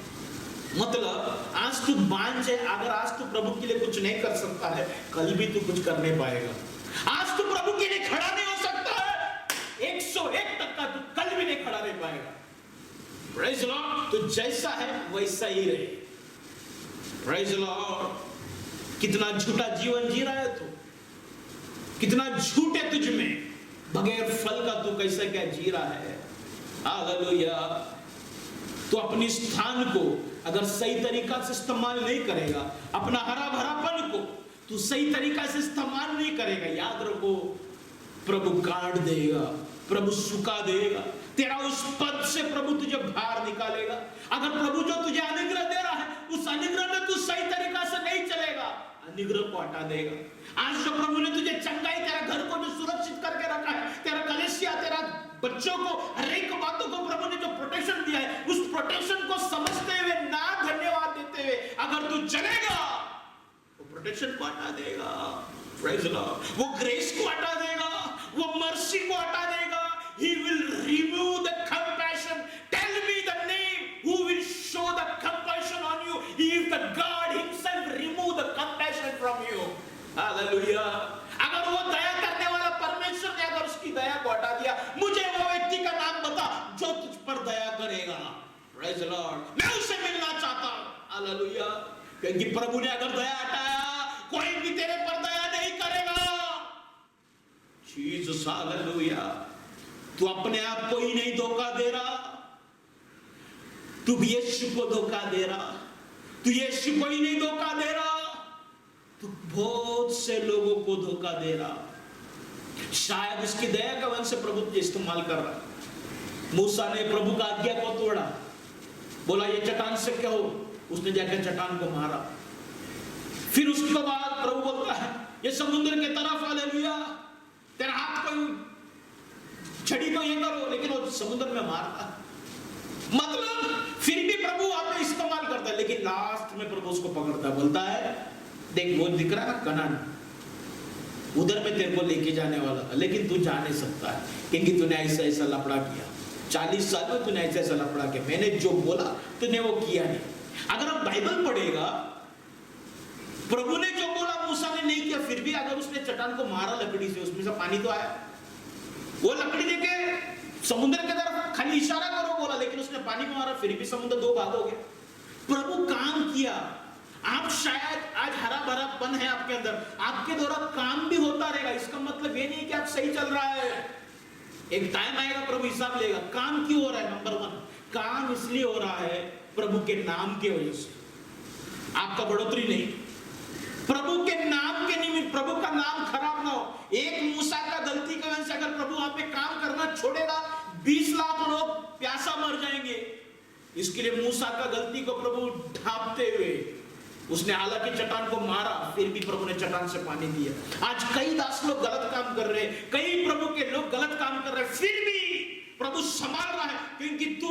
मतलब आज तू बांझ है, अगर आज तू प्रभु के लिए कुछ नहीं कर सकता है, कल भी तू कुछ कर नहीं पाएगा। आज तू प्रभु के लिए खड़ा नहीं हो सकता है 101% तू कल भी नहीं खड़ा रह पाएगा। Praise the Lord. तू जैसा है वैसा ही रहे। Praise the Lord. कितना झूठा जीवन जी रहा है तू, कितना झूठ है तुझ में, बगैर फल का तू कैसे क्या जी रहा है। हालेलुया। तो अपनी स्थान को अगर सही तरीका से इस्तेमाल नहीं करेगा, अपना हरा भरापन को तू सही तरीका से इस्तेमाल नहीं करेगा, याद रखो प्रभु काट देगा, प्रभु सुखा देगा। तेरा उस पद से प्रभु तुझे बाहर निकालेगा। अगर प्रभु जो तुझे अनुग्रह दे रहा है, उस अनुग्रह में तू सही तरीका से नहीं चलेगा, अनुग्रह को हटा देगा। आज जो प्रभु ने तुझे चंगाई, तेरा घर को जो सुरक्षित करके रखा है, तेरा कलेसिया, तेरा बच्चों को, हर एक बातों को प्रभु ने जो प्रोटेक्शन दिया है, उस प्रोटेक्शन को समझते हुए, ना धन्यवाद देते हुए अगर तू चलेगा, वो प्रोटेक्शन को हटा देगा। Praise the Lord. वो ग्रेस को हटा देगा, वो मर्सी को हटा देगा। He will remove the compassion. Tell me the name who will show the compassion on you if the मैं उससे मिलना चाहता हूं। हालेलुया। क्योंकि प्रभु ने अगर दया हटाया, कोई भी तेरे पर दया नहीं करेगा। Jesus, hallelujah. तू अपने आप को ही नहीं धोखा दे रहा, तू यीशु को धोखा दे रहा। तू यीशु को ही नहीं धोखा दे रहा, तू बहुत से लोगों को धोखा दे रहा। शायद इसकी दया का वंश प्रभु इस्तेमाल कर रहा है। मूसा ने प्रभु का आज्ञा को तोड़ा, बोला ये चट्टान से क्या हो, उसने जाकर चट्टान को मारा। फिर उसके बाद प्रभु बोलता है ये समुद्र के तरफ, हालेलुया, तेरा हाथ को छड़ी को ये करो, लेकिन वो समुद्र में मारता। मतलब फिर भी प्रभु वहां पे इस्तेमाल करता है, लेकिन लास्ट में प्रभु उसको पकड़ता है, बोलता है देख वो दिख रहा है कनान, उधर में तेरे को लेके जाने वाला था, लेकिन तू जा नहीं सकता है क्योंकि तूने ऐसा ऐसा लफड़ा किया। 40 साल में तूने ऐसा ऐसा लफड़ा किया, मैंने जो बोला तूने वो किया नहीं। अगर आप बाइबल पढ़ेगा, प्रभु ने जो बोला मूसा ने नहीं किया, फिर भी अगर उसने चट्टान को मारा लकड़ी से, उसमें से पानी तो आया। वो लकड़ी लेके समुद्र के तरफ खाली इशारा करो बोला, लेकिन उसने पानी में मारा, फिर भी समुद्र 2 भाग हो गया। प्रभु काम किया। आप शायद आज हरा भरापन है आपके अंदर, आपके द्वारा काम भी होता रहेगा। इसका मतलब ये नहीं कि आप सही चल रहा है, एक टाइम आएगा प्रभु हिसाब लेगा। काम क्यों हो रहा है? नंबर 1, काम इसलिए हो रहा है प्रभु के नाम के वजह से, आपका बढ़ोतरी नहीं, प्रभु के नाम के निमित्त। प्रभु का नाम खराब ना हो। एक मूसा का गलती की वजह से अगर प्रभु वहां पे काम करना छोड़ेगा, 20 लाख लोग प्यासा मर जाएंगे। इसके लिए मूसा का गलती को प्रभु ढांपते हुए उसने हालांकि चट्टान को मारा, फिर भी प्रभु ने चट्टान से पानी दिया। आज कई दास लोग गलत काम कर रहे हैं, कई प्रभु के लोग गलत काम कर रहे हैं, फिर भी प्रभु संभाल रहा है क्योंकि तू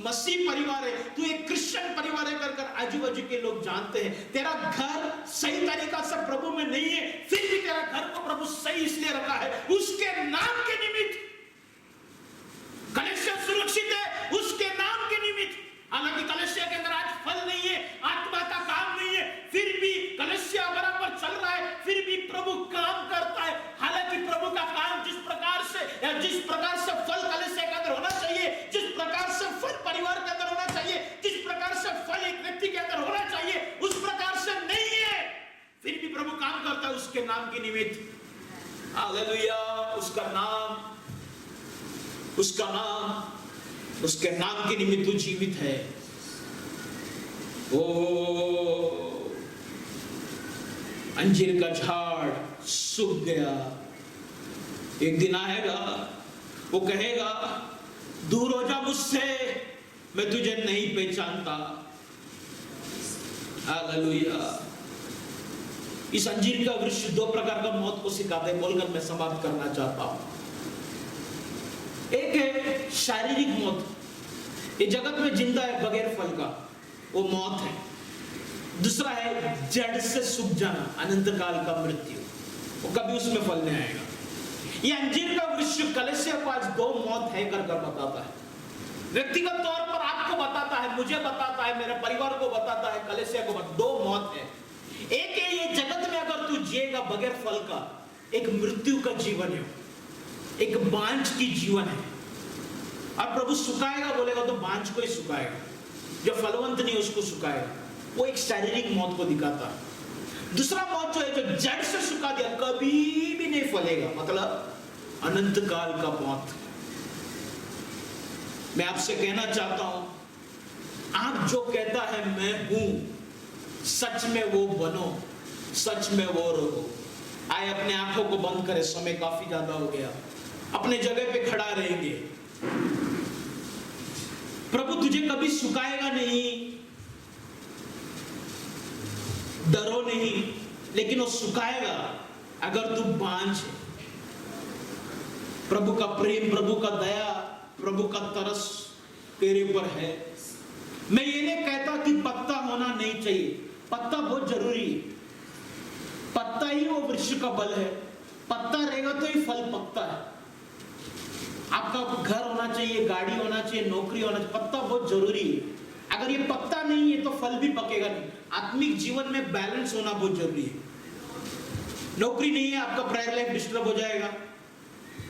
मसीह परिवार है, तू एक क्रिश्चियन परिवार है। कर आजू बाजू के लोग जानते हैं तेरा घर सही तरीका से प्रभु में नहीं है, फिर भी तेरा घर को प्रभु सही इसलिए रखा है उसके नाम के निमित्त। कलेक्शन सुरक्षित है उसके नाम के निमित्त। हालांकि कलेशिया के अंदर आज फल नहीं है, आत्मा का काम नहीं है, फिर भी कलेशिया बराबर चल रहा है, फिर भी प्रभु काम करता है। हालांकि प्रभु का काम जिस प्रकार से या जिस प्रकार से फल कलेशिया के अंदर होना चाहिए, जिस प्रकार से फल परिवार के अंदर होना चाहिए, जिस प्रकार से फल एक व्यक्ति के अंदर होना चाहिए, उस प्रकार से नहीं है, फिर भी प्रभु काम करता है उसके नाम के निमित्त। हालेलुया। उसके नाम के निमित्त तू जीवित है। ओ अंजीर का झाड़ सूख गया, एक दिन आएगा वो कहेगा दूर हो जा मुझसे, मैं तुझे नहीं पहचानता। हालेलुया। इस अंजीर का वृक्ष 2 प्रकार का मौत को सिखाते हैं, बोलकर मैं समाप्त करना चाहता हूं। एक है शारीरिक मौत, ये जगत में जिंदा है बगैर फल का, वो मौत है। दूसरा है जड़ से सूख जाना, अनंत काल का मृत्यु, वो कभी उसमें फल नहीं आएगा। ये अंजीर का वृक्ष कलेशिया को आज 2 मौत है कर बताता है। व्यक्तिगत तौर पर आपको बताता है, मुझे बताता है, मेरे परिवार को बताता है, कलेशिया को 2 मौत है। एक है ये जगत में अगर तू जिएगा बगैर फल का, एक मृत्यु का जीवन है, एक बांझ की जीवन है। और प्रभु सुखाएगा बोलेगा तो बांझ को ही सुखाएगा, जो फलवंत नहीं उसको सुखाएगा। वो एक शारीरिक मौत को दिखाता है। दूसरा मौत जो है, जो जड़ से सुखा दिया, कभी भी नहीं फलेगा, मतलब अनंत काल का मौत। मैं आपसे कहना चाहता हूं, आप जो कहता है मैं हूं, सच में वो बनो, सच में वो रहो। आए अपने आंखों को बंद करें, समय काफी ज्यादा हो गया, अपने जगह पे खड़ा रहेंगे। प्रभु तुझे कभी सुखाएगा नहीं, डरो नहीं, लेकिन वो सुखाएगा अगर तू बांझ है। प्रभु का प्रेम, प्रभु का दया, प्रभु का तरस तेरे पर है। मैं ये नहीं कहता कि पत्ता होना नहीं चाहिए, पत्ता बहुत जरूरी है, पत्ता ही वो वृक्ष का बल है। पत्ता रहेगा तो ही फल पकता है। आपका घर होना चाहिए, गाड़ी होना चाहिए, नौकरी होना चाहिए, पत्ता बहुत जरूरी है। अगर ये पत्ता नहीं है तो फल भी पकेगा नहीं। आत्मिक जीवन में बैलेंस होना बहुत जरूरी है। नौकरी नहीं है, आपका प्रायर लाइफ डिस्टर्ब हो जाएगा।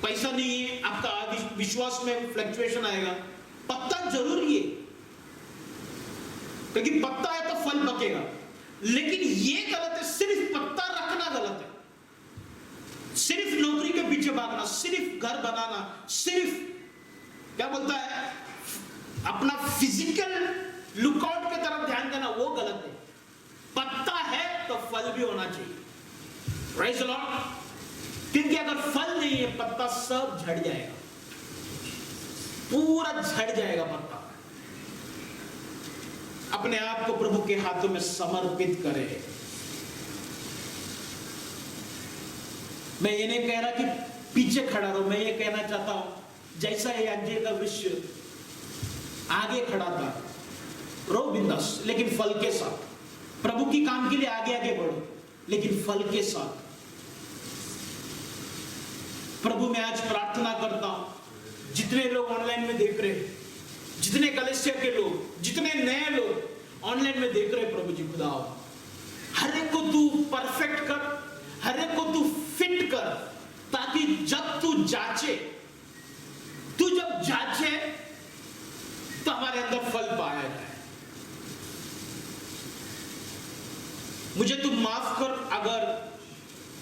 पैसा नहीं है, आपका विश्वास में फ्लक्चुएशन आएगा। पत्ता जरूरी है। क्योंकि पत्ता है तो फल पकेगा। लेकिन ये गलत है, सिर्फ पत्ता रखना गलत है, सिर्फ नौकरी के पीछे भागना, सिर्फ घर बनाना, सिर्फ क्या बोलता है अपना फिजिकल लुकआउट की तरफ ध्यान देना, वो गलत है। पत्ता है तो फल भी होना चाहिए। Praise the Lord. क्योंकि अगर फल नहीं है, पत्ता सब झड़ जाएगा, पूरा झड़ जाएगा पत्ता। अपने आप को प्रभु के हाथों में समर्पित करें। मैं ये नहीं कह रहा कि पीछे खड़ा रहो, मैं ये कहना चाहता हूं जैसा ये अंजीर का वृक्ष आगे खड़ा था, रहो बिंदास, लेकिन फल के साथ। प्रभु की काम के लिए आगे आगे बढ़ो, लेकिन फल के साथ। प्रभु मैं आज प्रार्थना करता हूं, जितने लोग ऑनलाइन में देख रहे हैं, जितने कलीसिया के लोग, जितने नए लोग ऑनलाइन में देख रहे हैं, प्रभु जी खुदा हर एक को तू परफेक्ट कर, हर एक को तू फिट कर, ताकि जब तू जांचे, तू जब जांचे तो हमारे अंदर फल पाया जाए। मुझे तू माफ कर अगर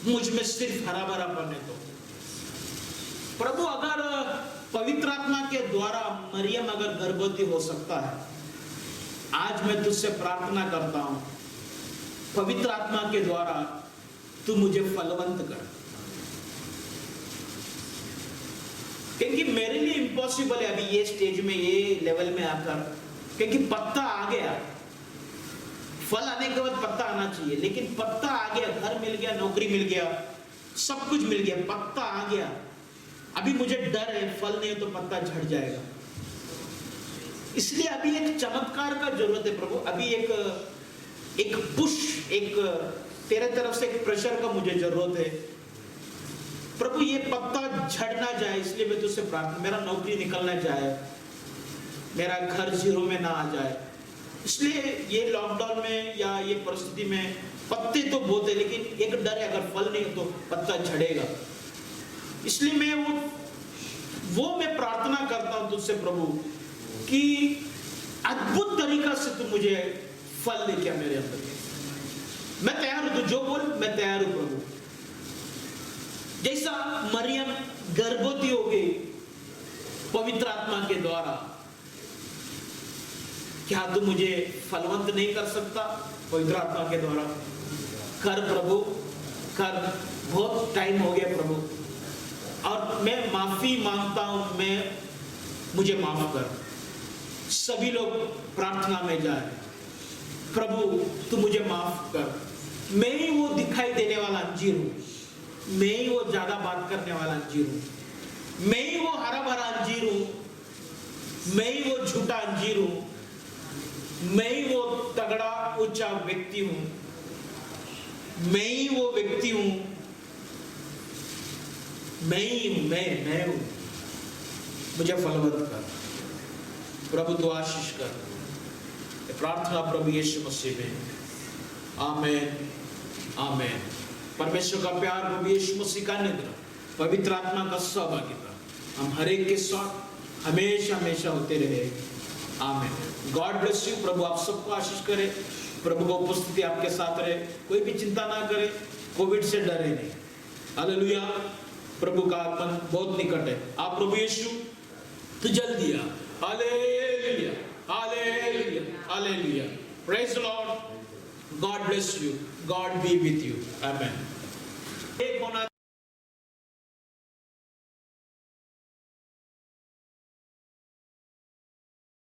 मुझ में सिर्फ हरा भरा बने तो। प्रभु अगर पवित्र आत्मा के द्वारा मरियम अगर गर्भवती हो सकता है, आज मैं तुझसे प्रार्थना करता हूं, पवित्र आत्मा के द्वारा तू मुझे फलवंत कर। क्योंकि मेरे लिए इम्पॉसिबल है अभी ये स्टेज में, ये लेवल में आकर, क्योंकि पत्ता आ गया, फल आने के बाद पत्ता आना चाहिए, लेकिन पत्ता आ गया, घर मिल गया, नौकरी मिल गया, सब कुछ मिल गया, पत्ता आ गया। अभी मुझे डर है फल नहीं तो पत्ता झड़ जाएगा। इसलिए अभी एक चमत्कार का जरूरत है प्रभु, अभी एक पुश, एक तेरे तरफ से एक प्रेशर का मुझे जरूरत है प्रभु। ये पत्ता झड़ ना जाए, इसलिए मैं तुझसे प्रार्थना, मेरा नौकरी निकल ना जाए, मेरा घर जीरो में ना आ जाए। इसलिए ये लॉकडाउन में या ये परिस्थिति में पत्ते तो बहुत है, लेकिन एक डर है अगर फल नहीं तो पत्ता झड़ेगा। इसलिए मैं वो मैं प्रार्थना करता हूं तुझसे प्रभु कि अद्भुत तरीका से तू मुझे फल लेके आ मेरे अंदर। मैं तैयार हूं, तू जो बोल मैं तैयार हूं प्रभु। जैसा मरियम गर्भवती हो गई पवित्र आत्मा के द्वारा, क्या तू मुझे फलवंत नहीं कर सकता पवित्र आत्मा के द्वारा? कर प्रभु, कर। बहुत टाइम हो गया प्रभु, और मैं माफी मांगता हूं, मुझे माफ कर। सभी लोग प्रार्थना में जाए, प्रभु तू मुझे माफ कर। मैं ही वो दिखाई देने वाला अंजीर हूं, मैं ही वो ज्यादा बात करने वाला अंजीर हूं, मैं ही वो हरा भरा अंजीर हूं, मैं ही वो झूठा अंजीर हूं, मैं ही वो तगड़ा ऊंचा व्यक्ति हूं, मैं ही वो व्यक्ति हूं, मैं ही हूं, मैं हूं। मुझे फलवंत कर प्रभु, तो आशीष कर। प्रार्थना प्रभु यीशु मसीह में, आमेन आमेन। परमेश्वर का प्यार, प्रभु यीशु मसीह का अनुग्रह, पवित्र आत्मा का सहभागिता हम हर एक के साथ हमेशा हमेशा होते रहे। आमेन। God bless you. प्रभु आप सबको आशीष करे, प्रभु को उपस्थिति आपके साथ रहे। कोई भी चिंता ना करे, कोविड से डरे नहीं। हालेलुया। प्रभु का आगमन बहुत निकट है। आप प्रभु यीशु तो जल्दी आ। Hallelujah hallelujah hallelujah. Praise the Lord. God bless you. God be with you. Amen.